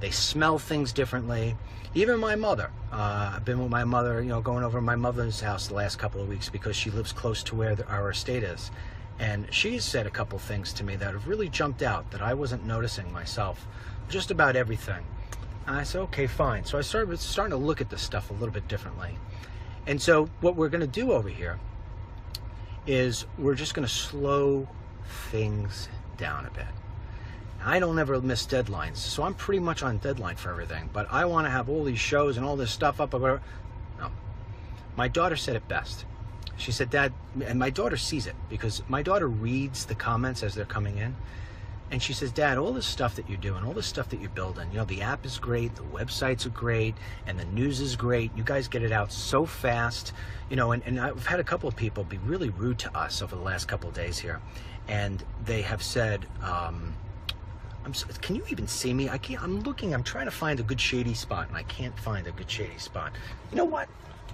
they smell things differently. Even my mother, I've been with my mother, you know, going over to my mother's house the last couple of weeks because she lives close to where our estate is. And she's said a couple things to me that have really jumped out that I wasn't noticing myself. Just about everything. And I said, okay, fine. So I started starting to look at this stuff a little bit differently. And so what we're going to do over here is we're just going to slow things down a bit. I don't ever miss deadlines, so I'm pretty much on deadline for everything. But I want to have all these shows and all this stuff up. No. My daughter said it best. She said, Dad, and my daughter sees it because my daughter reads the comments as they're coming in. And she says, Dad, all this stuff that you're doing, all this stuff that you're building, you know, the app is great, the websites are great, and the news is great. You guys get it out so fast. You know, and I've had a couple of people be really rude to us over the last couple of days here. And they have said, can you even see me? I can't, I'm trying to find a good shady spot, and I can't find a good shady spot. You know what?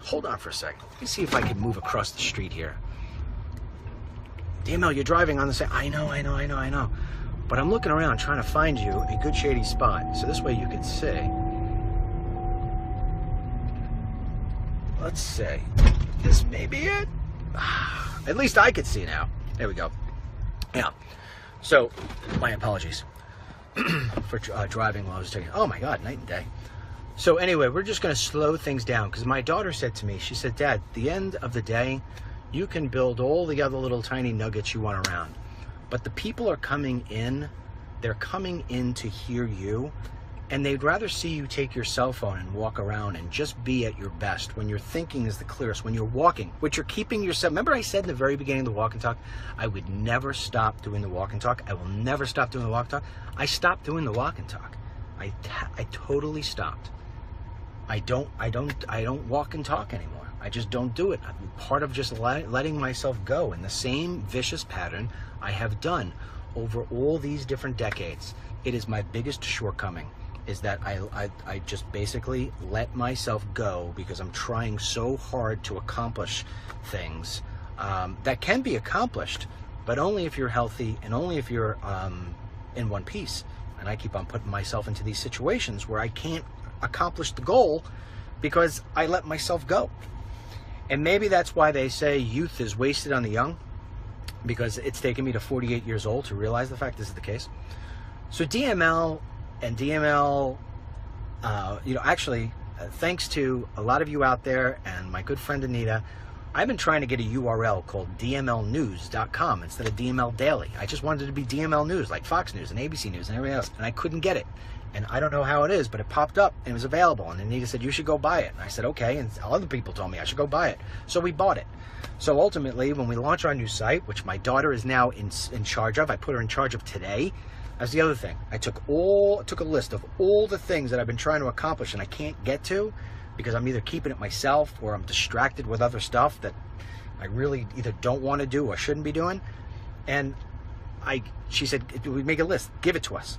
Hold on for a second. Let me see if I can move across the street here. DML, you're driving on the side. I know. But I'm looking around trying to find you a good shady spot. So this way you can see. Let's see. This may be it. At least I could see now. There we go. Yeah. So, my apologies for driving while I was taking. Oh my God, night and day. So anyway, we're just going to slow things down because my daughter said to me, she said, Dad, at the end of the day, you can build all the other little tiny nuggets you want around. But the people are coming in, they're coming in to hear you, and they'd rather see you take your cell phone and walk around and just be at your best when your thinking is the clearest, when you're walking, which you're keeping yourself. Remember I said in the very beginning of the walk and talk, I would never stop doing the walk and talk. I will never stop doing the walk and talk. I stopped doing the walk and talk. I totally stopped. I don't walk and talk anymore. I just don't do it. I'm part of just letting myself go in the same vicious pattern I have done over all these different decades. It is my biggest shortcoming, is that I just basically let myself go because I'm trying so hard to accomplish things that can be accomplished, but only if you're healthy and only if you're in one piece. And I keep on putting myself into these situations where I can't accomplish the goal because I let myself go. And maybe that's why they say youth is wasted on the young, because it's taken me to 48 years old to realize the fact this is the case. So DML and DML, you know, actually, thanks to a lot of you out there and my good friend Anita, I've been trying to get a URL called dmlnews.com instead of DML Daily. I just wanted it to be DML News, like Fox News and ABC News and everything else, and I couldn't get it. And I don't know how it is, but it popped up and it was available. And Anita said, you should go buy it. And I said, okay. And other people told me I should go buy it. So we bought it. So ultimately, when we launch our new site, which my daughter is now in charge of, I put her in charge of today. That's the other thing. I took a list of all the things that I've been trying to accomplish and I can't get to because I'm either keeping it myself or I'm distracted with other stuff that I really either don't want to do or shouldn't be doing. And she said, we make a list, give it to us.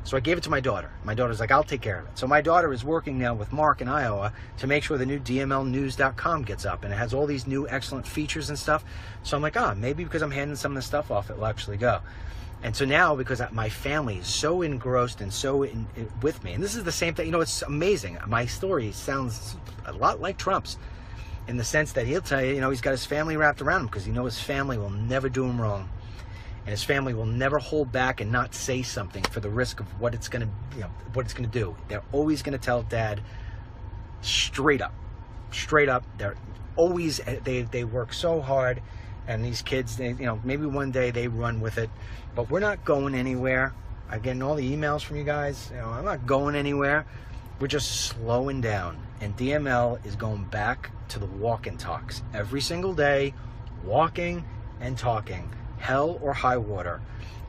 So I gave it to my daughter. My daughter's like, I'll take care of it. So my daughter is working now with Mark in Iowa to make sure the new dmlnews.com gets up, and it has all these new excellent features and stuff. So I'm like, maybe because I'm handing some of the stuff off, it will actually go. And so now, because my family is so engrossed and so with me, and this is the same thing, you know, it's amazing. My story sounds a lot like Trump's in the sense that he'll tell you, you know, he's got his family wrapped around him because he knows his family will never do him wrong. And his family will never hold back and not say something for the risk of what it's going to, you know, what it's going to do. They're always going to tell Dad straight up. They're always, they work so hard, and these kids, they, you know, maybe one day they run with it, but we're not going anywhere. I'm getting all the emails from you guys. You know, I'm not going anywhere. We're just slowing down, and DML is going back to the walk and talks every single day, walking and talking. Hell or high water.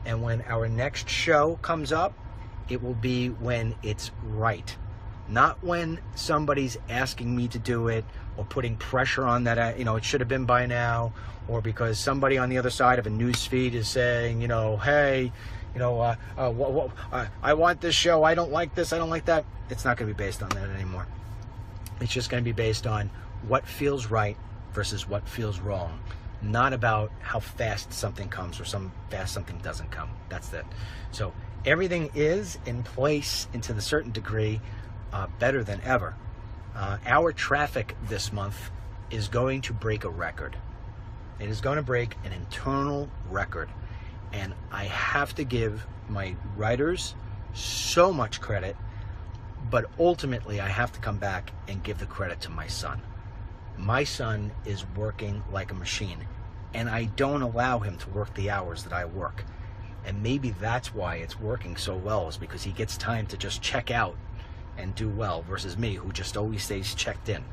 And when our next show comes up, it will be when it's right, not when somebody's asking me to do it or putting pressure on that, you know, it should have been by now, or because somebody on the other side of a news feed is saying, you know, hey, you know, I want this show, I don't like this, I don't like that. It's not going to be based on that anymore. It's just going to be based on what feels right versus what feels wrong. Not about how fast something comes or fast something doesn't come. That's it. So everything is in place, and to the certain degree, better than ever. Our traffic this month is going to break a record. It is going to break an internal record. And I have to give my writers so much credit, but ultimately I have to come back and give the credit to my son. My son is working like a machine, and I don't allow him to work the hours that I work. And maybe that's why it's working so well, is because he gets time to just check out and do well, versus me, who just always stays checked in.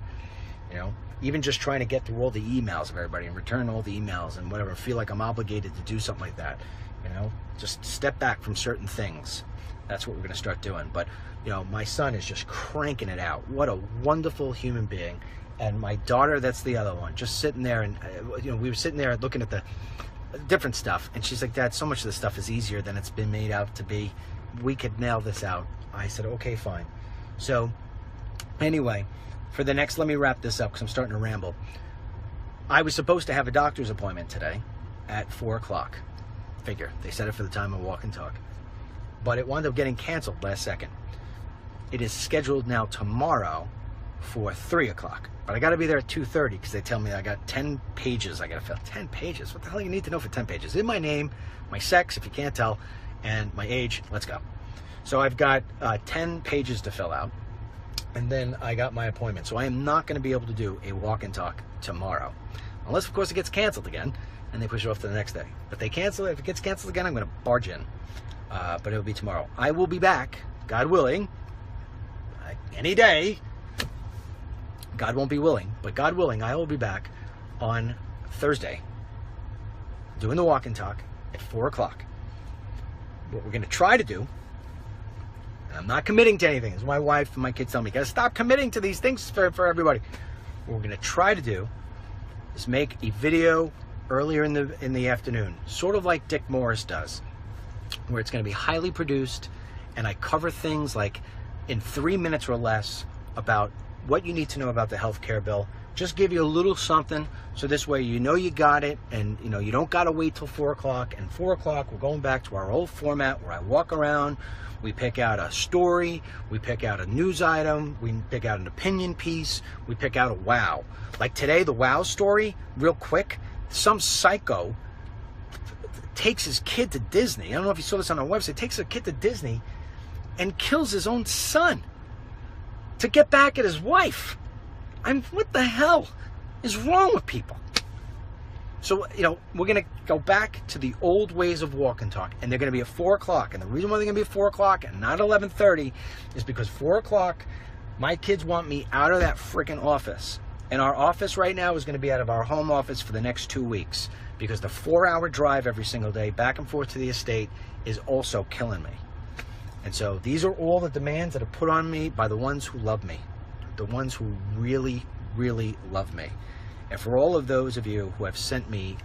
You know, even just trying to get through all the emails of everybody and return all the emails and whatever, feel like I'm obligated to do something like that. You know, just step back from certain things. That's what we're going to start doing. But, you know, my son is just cranking it out. What a wonderful human being. And my daughter, that's the other one, just sitting there, and, you know, we were sitting there looking at the different stuff, and she's like, Dad, so much of this stuff is easier than it's been made out to be. We could nail this out. I said, okay, fine. So, anyway, for the next, let me wrap this up because I'm starting to ramble. I was supposed to have a doctor's appointment today at 4 o'clock. Figure, they set it for the time of walk and talk. But it wound up getting canceled last second. It is scheduled now tomorrow for 3 o'clock. But I got to be there at 2:30 because they tell me I got 10 pages I got to fill. 10 pages? What the hell do you need to know for 10 pages? In my name, my sex, if you can't tell, and my age. Let's go. So I've got 10 pages to fill out, and then I got my appointment. So I am not going to be able to do a walk and talk tomorrow. Unless, of course, it gets canceled again, and they push it off to the next day. But they cancel it. If it gets canceled again, I'm going to barge in. But it'll be tomorrow. I will be back, God willing, any day. God won't be willing, but God willing, I will be back on Thursday doing the walk and talk at 4 o'clock. What we're going to try to do, and I'm not committing to anything, as my wife and my kids tell me, you got to stop committing to these things for everybody. What we're going to try to do is make a video earlier in the afternoon, sort of like Dick Morris does, where it's going to be highly produced, and I cover things like in 3 minutes or less about what you need to know about the health care bill. Just give you a little something, so this way you know you got it, and you know you don't got to wait till 4 o'clock. And 4 o'clock, we're going back to our old format where I walk around, we pick out a story, we pick out a news item, we pick out an opinion piece, we pick out a wow. Like today, the wow story, real quick, some psycho takes his kid to Disney. I don't know if you saw this on our website. Takes a kid to Disney and kills his own son to get back at his wife. What the hell is wrong with people? So, you know, we're going to go back to the old ways of walk and talk, and they're going to be at 4 o'clock. And the reason why they're going to be at 4 o'clock and not 11:30 is because 4 o'clock, my kids want me out of that freaking office. And our office right now is going to be out of our home office for the next 2 weeks, because the 4-hour drive every single day back and forth to the estate is also killing me. And so these are all the demands that are put on me by the ones who love me, the ones who really, really love me. And for all of those of you who have sent me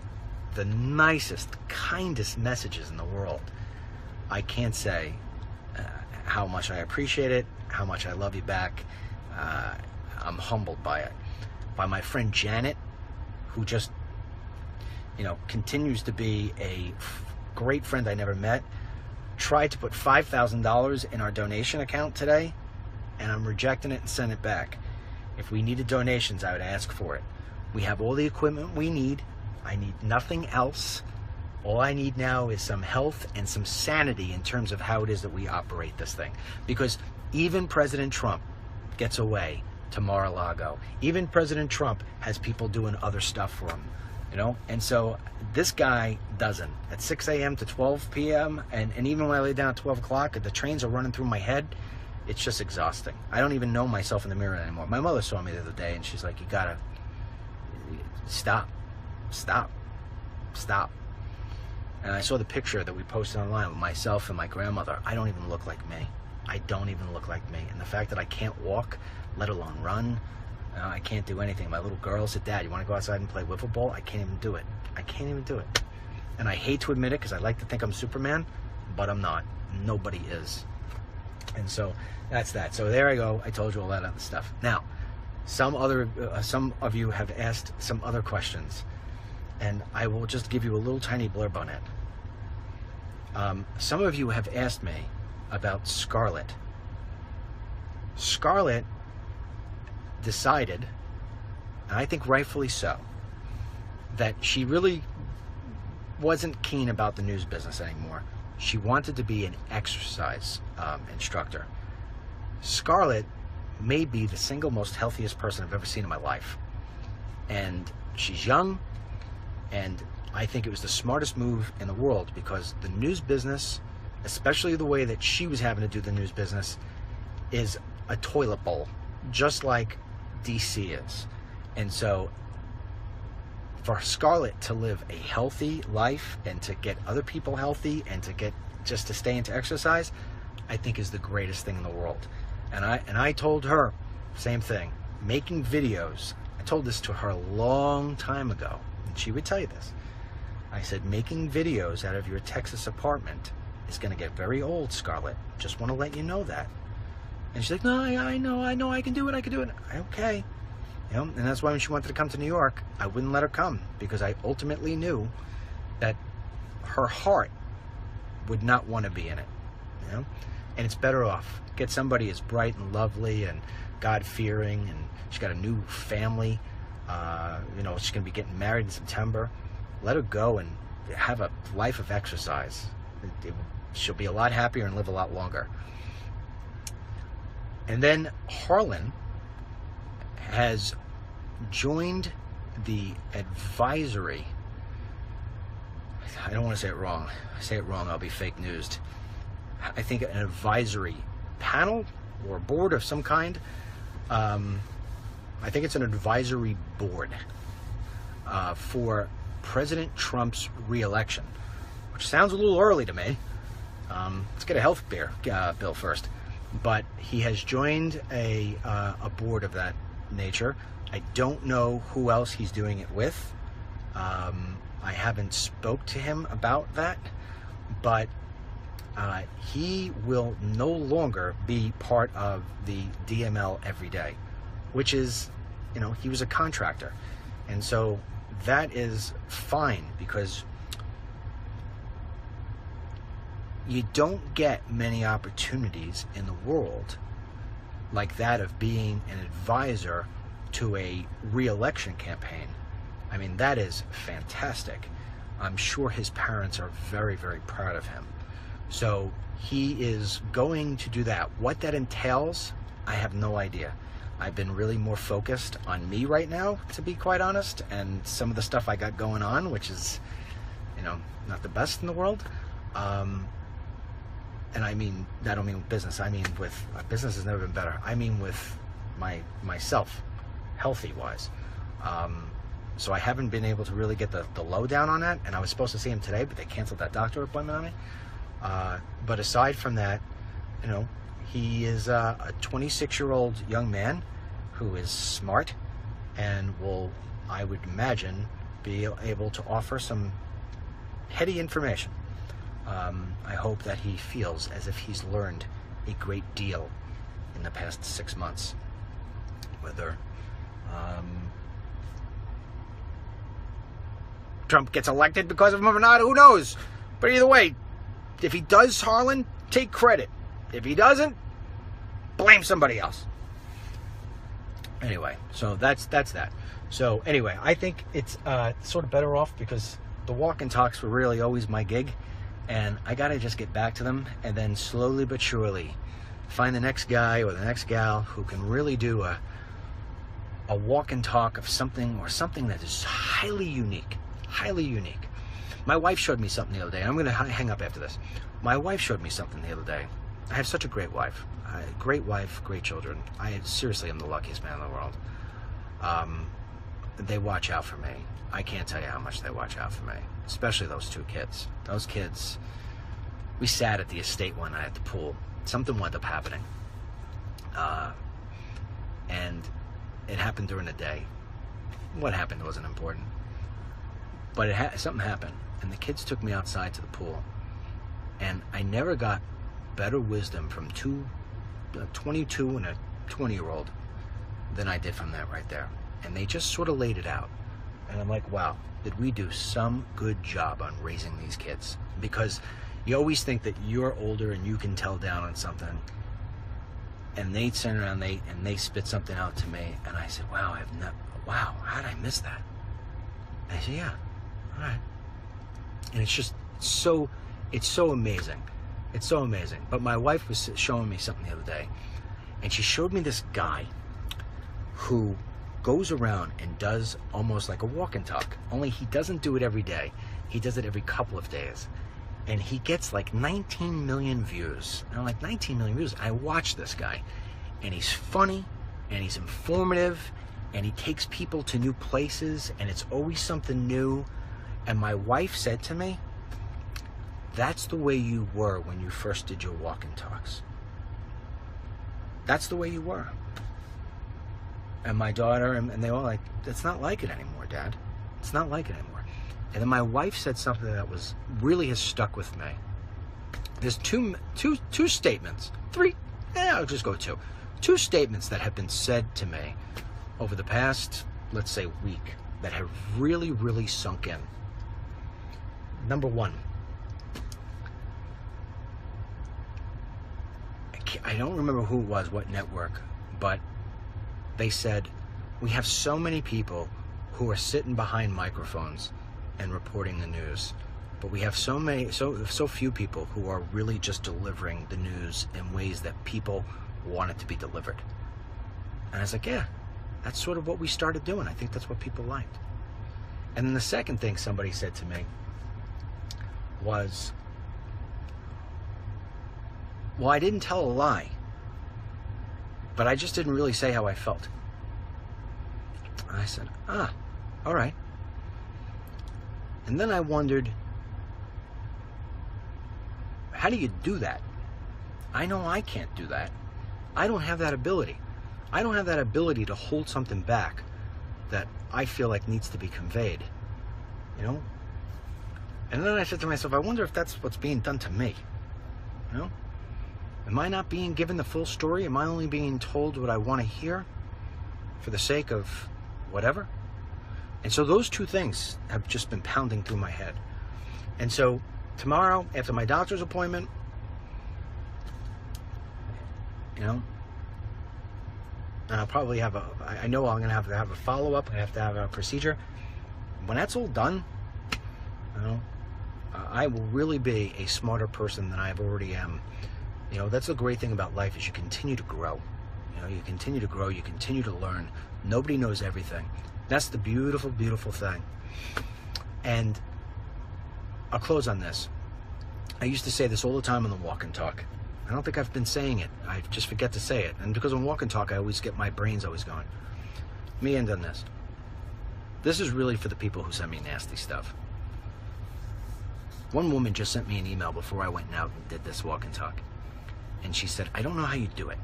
the nicest, kindest messages in the world, I can't say how much I appreciate it, how much I love you back. I'm humbled by it. By my friend Janet, who just, you know, continues to be a great friend I never met. Tried to put $5,000 in our donation account today, and I'm rejecting it and sending it back. If we needed donations, I would ask for it. We have all the equipment we need. I need nothing else. All I need now is some health and some sanity in terms of how it is that we operate this thing. Because even President Trump gets away to Mar-a-Lago. Even President Trump has people doing other stuff for him. You know, and so this guy doesn't. At 6 a.m. to 12 p.m. and even when I lay down at 12 o'clock, the trains are running through my head. It's just exhausting. I don't even know myself in the mirror anymore. My mother saw me the other day, and she's like, you gotta stop. And I saw the picture that we posted online with myself and my grandmother. I don't even look like me. I don't even look like me. And the fact that I can't walk, let alone run, I can't do anything. My little girl said, Dad, you want to go outside and play wiffle ball? I can't even do it. I can't even do it. And I hate to admit it because I like to think I'm Superman, but I'm not. Nobody is. And so that's that. So there I go. I told you all that other stuff. Now, some of you have asked some other questions, and I will just give you a little tiny blurb on it. Some of you have asked me about Scarlett. Scarlett decided, and I think rightfully so, that she really wasn't keen about the news business anymore. She wanted to be an exercise instructor. Scarlett may be the single most healthiest person I've ever seen in my life. And she's young, and I think it was the smartest move in the world, because the news business, especially the way that she was having to do the news business, is a toilet bowl, just like DC is. And so for Scarlett to live a healthy life and to get other people healthy and to get just to stay into exercise, I think is the greatest thing in the world. And I told her same thing. Making videos, I told this to her a long time ago, and she would tell you this. I said, making videos out of your Texas apartment is going to get very old, Scarlett. Just want to let you know that. And she's like, no, I know, I can do it. Okay. You know, and that's why when she wanted to come to New York, I wouldn't let her come, because I ultimately knew that her heart would not want to be in it. You know, and it's better off. Get somebody as bright and lovely and God-fearing, and she's got a new family. You know, she's going to be getting married in September. Let her go and have a life of exercise. She'll be a lot happier and live a lot longer. And then Harlan has joined the advisory. I don't want to say it wrong. If I say it wrong, I'll be fake newsed. I think an advisory panel or board of some kind. I think it's an advisory board for President Trump's re-election, which sounds a little early to me. Let's get a health bill first. But he has joined a board of that nature. I don't know who else he's doing it with. I haven't spoke to him about that, but he will no longer be part of the DML every day, which is, you know, he was a contractor. And so that is fine, because you don't get many opportunities in the world like that of being an advisor to a re-election campaign. I mean, that is fantastic. I'm sure his parents are very, very proud of him. So he is going to do that. What that entails, I have no idea. I've been really more focused on me right now, to be quite honest, and some of the stuff I got going on, which is, you know, not the best in the world. And I mean, I don't mean with business. I mean with business has never been better. I mean with myself, healthy wise. So I haven't been able to really get the lowdown on that. And I was supposed to see him today, but they canceled that doctor appointment on me. But aside from that, you know, he is a 26-year-old young man who is smart and will, I would imagine, be able to offer some heady information. I hope that he feels as if he's learned a great deal in the past 6 months. Whether Trump gets elected because of him or not, who knows? But either way, if he does, Harlan, take credit. If he doesn't, blame somebody else. Anyway, so that's that. So anyway, I think it's sort of better off, because the walk and talks were really always my gig, and I gotta just get back to them, and then slowly but surely find the next guy or the next gal who can really do a walk and talk of something, or something that is highly unique. My wife showed me something the other day, and I'm gonna hang up after this. My wife showed me something the other day. I have such a great wife, great children. I seriously am the luckiest man in the world. They watch out for me. I can't tell you how much they watch out for me, especially those two kids. Those kids, we sat at the estate one night at the pool. Something wound up happening. And it happened during the day. What happened wasn't important. But something happened, and the kids took me outside to the pool. And I never got better wisdom from a 22 and a 20-year-old than I did from that right there. And they just sort of laid it out. And I'm like, wow, did we do some good job on raising these kids? Because you always think that you're older and you can tell down on something. And they turn around and they spit something out to me. And I said, wow, how did I miss that? And I said, yeah, all right. And it's just so amazing. It's so amazing. But my wife was showing me something the other day, and she showed me this guy who goes around and does almost like a walk and talk, only he doesn't do it every day. He does it every couple of days. And he gets like 19 million views. And I'm like, 19 million views? I watch this guy, and he's funny, and he's informative, and he takes people to new places, and it's always something new. And my wife said to me, that's the way you were when you first did your walk and talks. That's the way you were. And my daughter, and they all like, it's not like it anymore, Dad. It's not like it anymore. And then my wife said something that was really has stuck with me. There's two statements. Three, I'll just go two. Two statements that have been said to me over the past, let's say, week that have really, really sunk in. Number one, I don't remember who it was, what network, but they said, we have so many people who are sitting behind microphones and reporting the news, but we have so few people who are really just delivering the news in ways that people want it to be delivered. And I was like, yeah, that's sort of what we started doing. I think that's what people liked. And then the second thing somebody said to me was, well, I didn't tell a lie, but I just didn't really say how I felt. And I said, all right. And then I wondered, how do you do that? I know I can't do that. I don't have that ability. I don't have that ability to hold something back that I feel like needs to be conveyed, you know? And then I said to myself, I wonder if that's what's being done to me, you know? Am I not being given the full story? Am I only being told what I want to hear for the sake of whatever? And so those two things have just been pounding through my head. And so tomorrow, after my doctor's appointment, you know, and I'll probably have I know I'm going to have a follow-up. I have to have a procedure. When that's all done, you know, I will really be a smarter person than I already am. You know, that's the great thing about life is you continue to grow. You know, you continue to grow, you continue to learn. Nobody knows everything. That's the beautiful, beautiful thing. And I'll close on this. I used to say this all the time on the walk and talk. I don't think I've been saying it. I just forget to say it. And because on walk and talk, I always get my brains always going. Let me end on this. This is really for the people who send me nasty stuff. One woman just sent me an email before I went out and did this walk and talk. And she said, I don't know how you do it.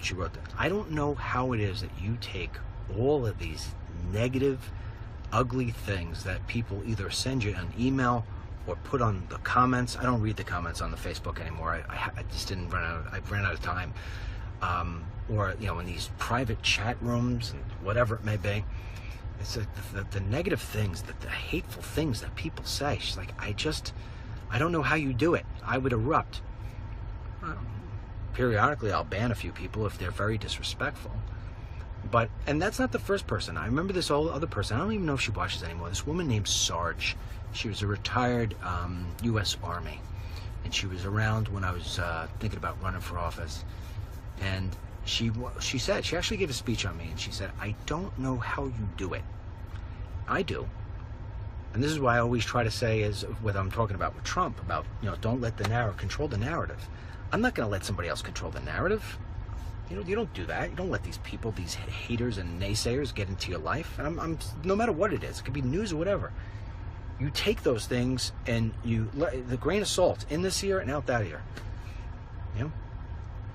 She wrote that. I don't know how it is that you take all of these negative, ugly things that people either send you an email or put on the comments. I don't read the comments on the Facebook anymore. I just didn't run out. I ran out of time. Or, you know, in these private chat rooms and whatever it may be. It's the negative things, the hateful things that people say. She's like, I don't know how you do it. I would erupt. Periodically, I'll ban a few people if they're very disrespectful. And that's not the first person. I remember this other person. I don't even know if she watches anymore. This woman named Sarge. She was a retired U.S. Army. And she was around when I was thinking about running for office. And she said, she actually gave a speech on me. And she said, I don't know how you do it. I do. And this is why I always try to say is what I'm talking about with Trump, about, you know, don't let the narrative control the narrative. I'm not going to let somebody else control the narrative. You know, you don't do that. You don't let these people, these haters and naysayers get into your life. And I'm no matter what it is, it could be news or whatever. You take those things and you let the grain of salt in this ear and out that ear. You know?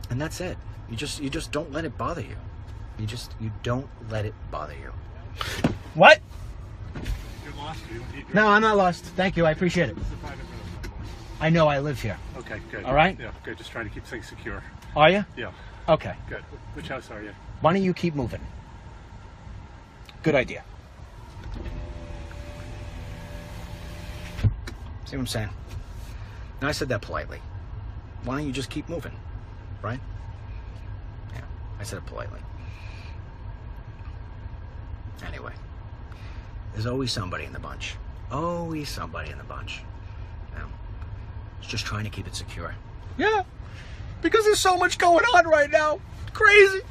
And that's it. You just don't let it bother you. You don't let it bother you. What? You're lost. No, I'm not lost. Thank you. I appreciate it. This is a private road. I know I live here. Okay, good. All right? Yeah, good. Just trying to keep things secure. Are you? Yeah. Okay. Good. Which house are you? Why don't you keep moving? Good idea. See what I'm saying? Now, I said that politely. Why don't you just keep moving? Right? Yeah, I said it politely. Anyway, There's always somebody in the bunch. Always somebody in the bunch. You know, it's just trying to keep it secure. Yeah, because there's so much going on right now. Crazy.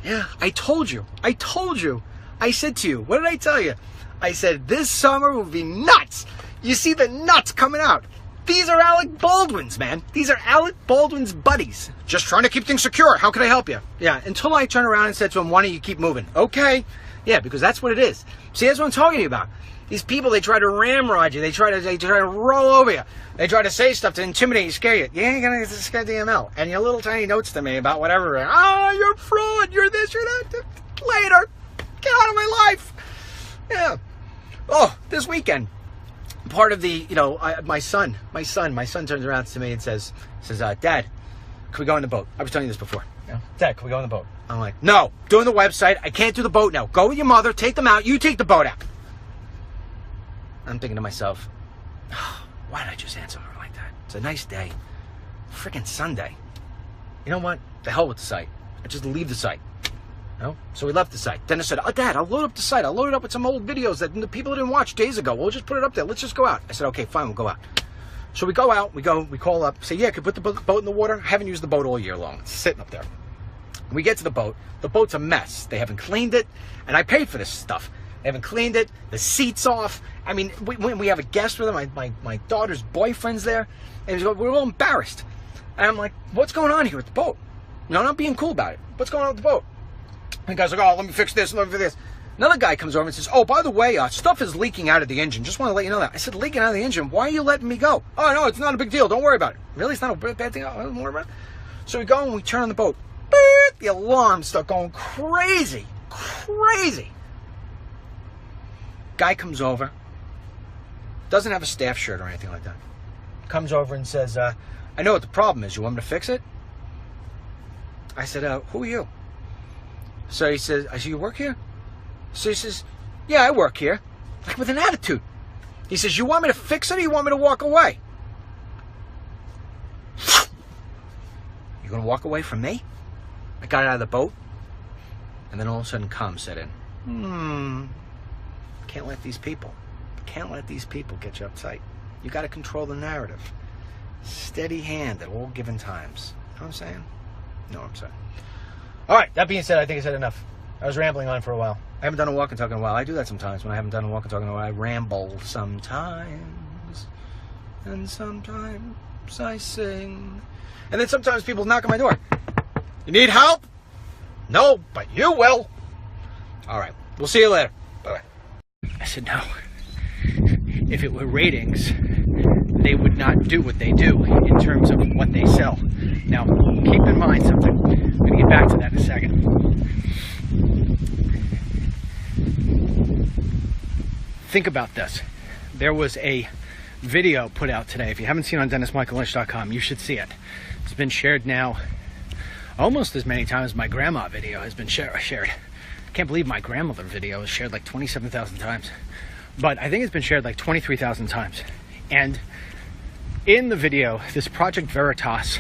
Yeah, I told you. I said to you, what did I tell you? I said, this summer will be nuts. You see the nuts coming out. These are Alec Baldwin's, man. These are Alec Baldwin's buddies. Just trying to keep things secure. How can I help you? Yeah, until I turn around and said to him, why don't you keep moving? Okay. Yeah, because that's what it is. See, that's what I'm talking to you about. These people, they try to ramrod you. They try to roll over you. They try to say stuff to intimidate you, scare you. You ain't gonna get this goddamn ML. And your little tiny notes to me about whatever. Oh, you're a fraud. You're this, you're that. Later. Get out of my life. Yeah. Oh, this weekend. Part of the, you know, my son turns around to me and says, Dad, can we go on the boat? I was telling you this before. Yeah. Dad, can we go on the boat? I'm like, no, doing the website. I can't do the boat now. Go with your mother, take them out. You take the boat out. I'm thinking to myself, oh, why did I just answer her like that? It's a nice day. Freaking Sunday. You know what? The hell with the site. I just leave the site. No? So we left the site. Then I said, oh, Dad, I'll load up the site. I'll load it up with some old videos that the people didn't watch days ago. We'll just put it up there. Let's just go out. I said, okay, fine, we'll go out. So we go out, we call up, say, yeah, could put the boat in the water? I haven't used the boat all year long. It's sitting up there. We get to the boat. The boat's a mess. They haven't cleaned it, and I paid for this stuff. They haven't cleaned it. The seat's off. I mean, we have a guest with them. My daughter's boyfriend's there, and we're all embarrassed. And I'm like, what's going on here with the boat? No, I'm not being cool about it. What's going on with the boat? And the guy's like, oh, let me fix this, let me fix this. Another guy comes over and says, oh, by the way, stuff is leaking out of the engine. Just want to let you know that. I said, leaking out of the engine? Why are you letting me go? Oh, no, it's not a big deal. Don't worry about it. Really? It's not a bad thing? Don't worry about it. So we go and we turn on the boat. Beep, the alarms start going crazy. Crazy. Guy comes over. Doesn't have a staff shirt or anything like that. Comes over and says, I know what the problem is. You want me to fix it? I said, who are you? So he says, I said, you work here? So he says, yeah, I work here. Like with an attitude. He says, you want me to fix it or you want me to walk away? You're going to walk away from me? I got out of the boat. And then all of a sudden, calm set in. Can't let these people get you uptight. You got to control the narrative. Steady hand at all given times. You know what I'm saying? No, I'm saying. All right, that being said, I think I said enough. I was rambling on for a while. I haven't done a walk and talk in a while. I do that sometimes when I haven't done a walk and talk in a while. I ramble sometimes. And sometimes I sing. And then sometimes people knock on my door. You need help? No, but you will. All right, we'll see you later. Bye-bye. I said, no. If it were ratings, they would not do what they do in terms of what they sell. Now, keep in mind something. I'm going to get back to that in a second. Think about this. There was a video put out today. If you haven't seen it on DennisMichaelLynch.com, you should see it. It's been shared now almost as many times as my grandma video has been shared. I can't believe my grandmother video was shared like 27,000 times. But I think it's been shared like 23,000 times. And in the video, this Project Veritas,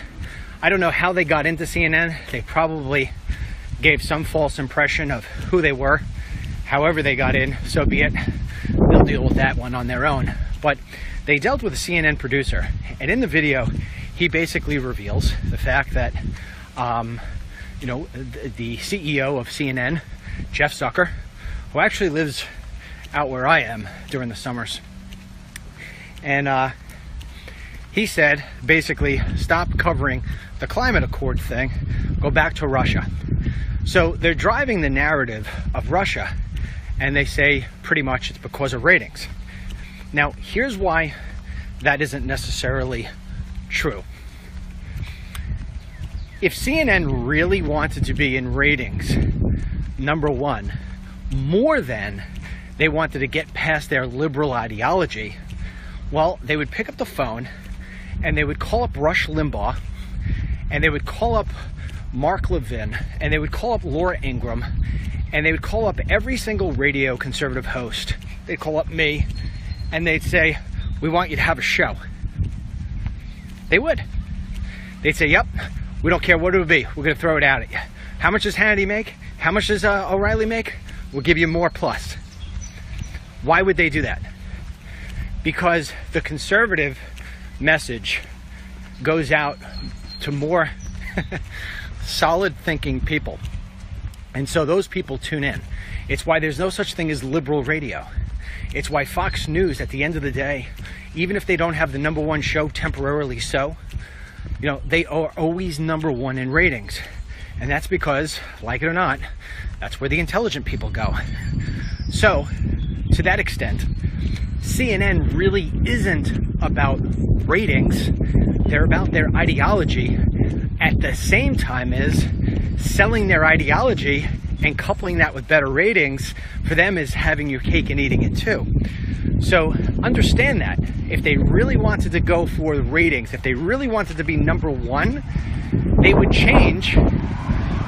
I don't know how they got into CNN. They probably gave some false impression of who they were. However they got in, so be it. They'll deal with that one on their own. But they dealt with a CNN producer. And in the video, he basically reveals the fact that, the CEO of CNN, Jeff Zucker, who actually lives out where I am during the summers. And he said, basically, stop covering the climate accord thing, go back to Russia. So they're driving the narrative of Russia, and they say pretty much it's because of ratings. Now, here's why that isn't necessarily true. If CNN really wanted to be in ratings, number one, more than they wanted to get past their liberal ideology, well, they would pick up the phone and they would call up Rush Limbaugh, and they would call up Mark Levin, and they would call up Laura Ingraham, and they would call up every single radio conservative host. They'd call up me, and they'd say, we want you to have a show. They would. They'd say, yep, we don't care what it would be. We're going to throw it out at you. How much does Hannity make? How much does O'Reilly make? We'll give you more plus. Why would they do that? Because the conservative message goes out to more solid thinking people. And so those people tune in. It's why there's no such thing as liberal radio. It's why Fox News, at the end of the day, even if they don't have the #1 show temporarily so, you know, they are always #1 in ratings. And that's because, like it or not, that's where the intelligent people go. So, to that extent, CNN really isn't about ratings. They're about their ideology at the same time as selling their ideology and coupling that with better ratings. For them is having your cake and eating it too. So understand that if they really wanted to go for the ratings, if they really wanted to be #1, they would change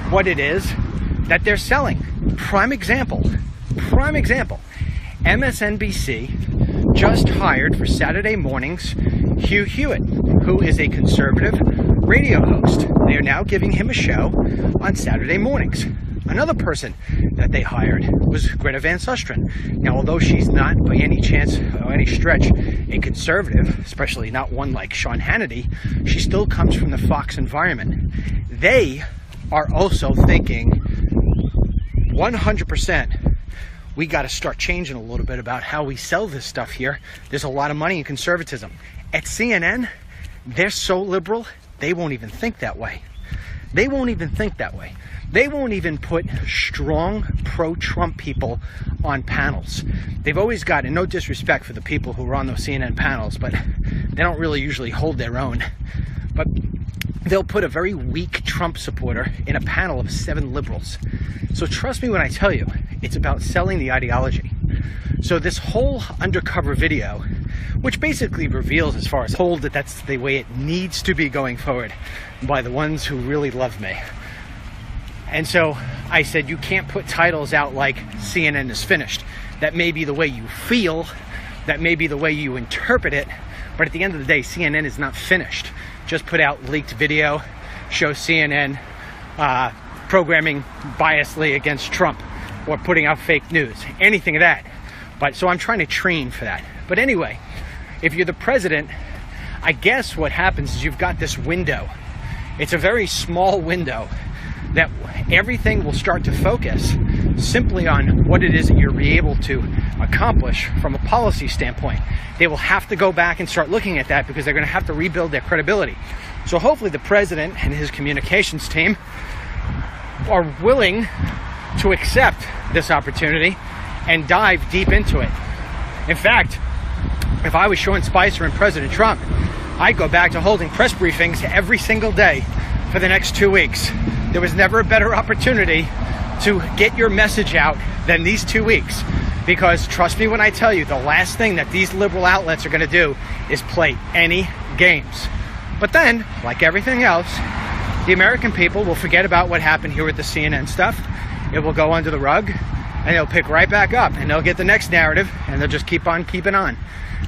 what it is that they're selling. Prime example, MSNBC just hired for Saturday mornings Hugh Hewitt, who is a conservative radio host. They are now giving him a show on Saturday mornings. Another person that they hired was Greta Van Susteren. Now, although she's not by any chance or any stretch a conservative, especially not one like Sean Hannity, she still comes from the Fox environment. They are also thinking 100%, we got to start changing a little bit about how we sell this stuff here. There's a lot of money in conservatism. At CNN, they're so liberal, they won't even think that way. They won't even think that way. They won't even put strong pro-Trump people on panels. They've always got, and no disrespect for the people who are on those CNN panels, but they don't really usually hold their own. But they'll put a very weak Trump supporter in a panel of 7 liberals. So trust me when I tell you, it's about selling the ideology. So this whole undercover video, which basically reveals, as far as told, that that's the way it needs to be going forward by the ones who really love me. And so I said, you can't put titles out like CNN is finished. That may be the way you feel, that may be the way you interpret it, but at the end of the day, CNN is not finished. Just put out leaked video, show CNN programming biasly against Trump, or putting out fake news, anything of that. But so I'm trying to train for that. But anyway, if you're the president, I guess what happens is you've got this window. It's a very small window that everything will start to focus simply on what it is that you're able to accomplish from a policy standpoint. They will have to go back and start looking at that because they're going to have to rebuild their credibility. So hopefully the president and his communications team are willing to accept this opportunity and dive deep into it. In fact, if I was Sean Spicer and President Trump, I'd go back to holding press briefings every single day for the next 2 weeks. There was never a better opportunity to get your message out than these 2 weeks. Because trust me when I tell you, the last thing that these liberal outlets are going to do is play any games. But then, like everything else, the American people will forget about what happened here with the CNN stuff. It will go under the rug, and they'll pick right back up, and they'll get the next narrative, and they'll just keep on keeping on.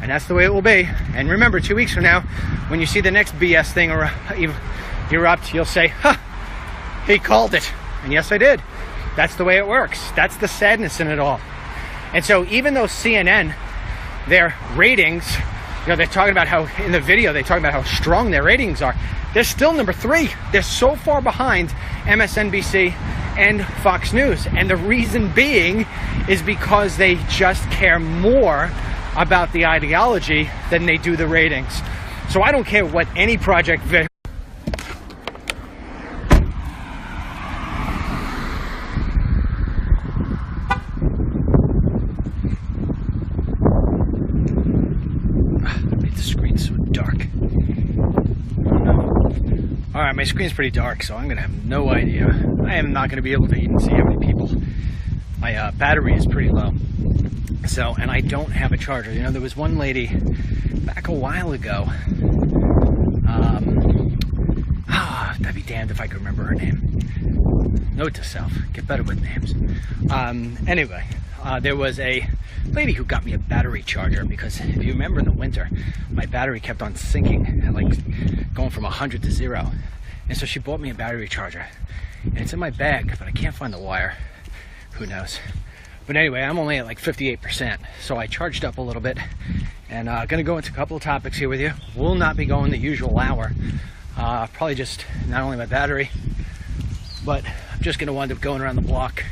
And that's the way it will be. And remember, 2 weeks from now, when you see the next BS thing erupt, you'll say, "Huh, he called it." And yes, I did. That's the way it works. That's the sadness in it all. And so even though CNN, their ratings, they're talking about how, in the video, they talk about how strong their ratings are. They're still #3. They're so far behind MSNBC and Fox News. And the reason being is because they just care more about the ideology than they do the ratings. So I don't care what any project Alright, my screen's pretty dark, so I'm going to have no idea. I am not going to be able to even see how many people. My battery is pretty low. So, and I don't have a charger. You know, there was one lady back a while ago. That'd be damned if I could remember her name. Note to self, get better with names. Anyway, there was a lady who got me a battery charger because if you remember in the winter, my battery kept on sinking, like going from 100 to 0. And so she bought me a battery charger. And it's in my bag, but I can't find the wire. Who knows? But anyway, I'm only at like 58%, so I charged up a little bit, and gonna go into a couple of topics here with you. Will not be going the usual hour. Probably just not only my battery, but I'm just gonna wind up going around the block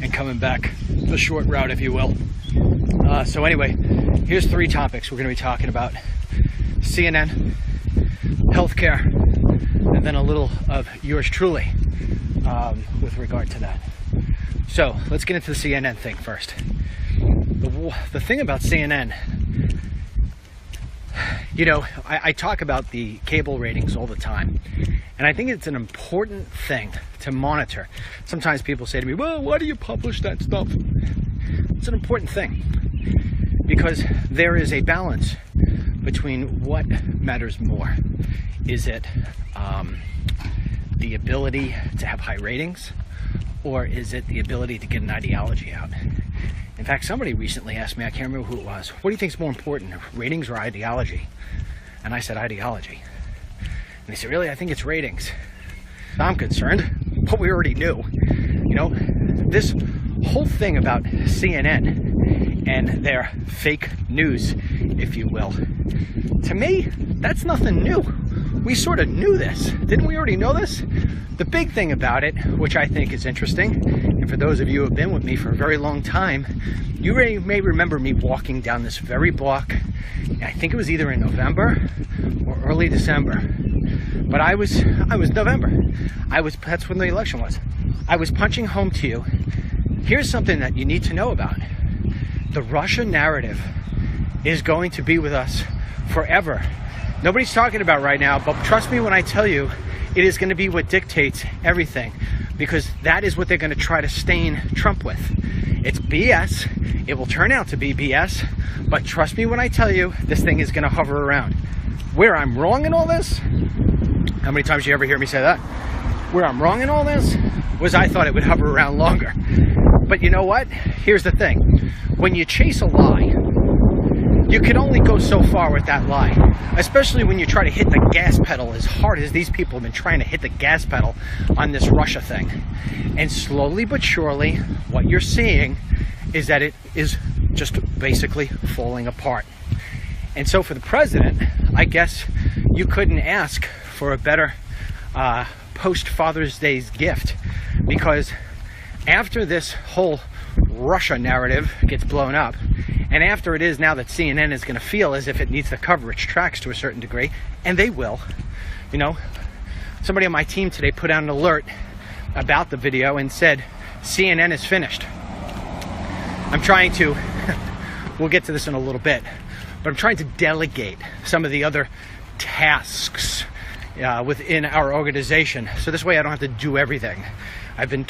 and coming back the short route, if you will. So anyway, here's 3 topics we're gonna be talking about: CNN, healthcare, and then a little of yours truly with regard to that. So let's get into the CNN thing first. The thing about CNN, you know, I talk about the cable ratings all the time, and I think it's an important thing to monitor. Sometimes people say to me, well, why do you publish that stuff? It's an important thing because there is a balance between what matters more. Is it the ability to have high ratings, or is it the ability to get an ideology out? In fact, somebody recently asked me, I can't remember who it was, what do you think is more important, ratings or ideology? And I said ideology. And they said, really? I think it's ratings. I'm concerned, but we already knew. You know, this whole thing about CNN and their fake news, if you will, to me, that's nothing new. We sort of knew this. Didn't we already know this? The big thing about it, which I think is interesting, and for those of you who have been with me for a very long time, you may remember me walking down this very block. I think it was either in November or early December, but I was November. That's when the election was. I was punching home to you. Here's something that you need to know about. The Russia narrative is going to be with us forever. Nobody's talking about it right now, but trust me when I tell you, it is going to be what dictates everything, because that is what they're going to try to stain Trump with. It's BS. It will turn out to be BS, but trust me when I tell you, this thing is going to hover around. Where I'm wrong in all this, how many times you ever hear me say that? Where I'm wrong in all this was I thought it would hover around longer. But you know what? Here's the thing. When you chase a lie, you can only go so far with that lie, especially when you try to hit the gas pedal as hard as these people have been trying to hit the gas pedal on this Russia thing. And slowly but surely, what you're seeing is that it is just basically falling apart. And so for the president, I guess you couldn't ask for a better post-Father's Day's gift, because after this whole Russia narrative gets blown up, and after it is now that CNN is going to feel as if it needs to cover its tracks to a certain degree, and they will. You know, somebody on my team today put out an alert about the video and said, CNN is finished. I'm trying to, we'll get to this in a little bit, but I'm trying to delegate some of the other tasks within our organization, so this way I don't have to do everything. I've been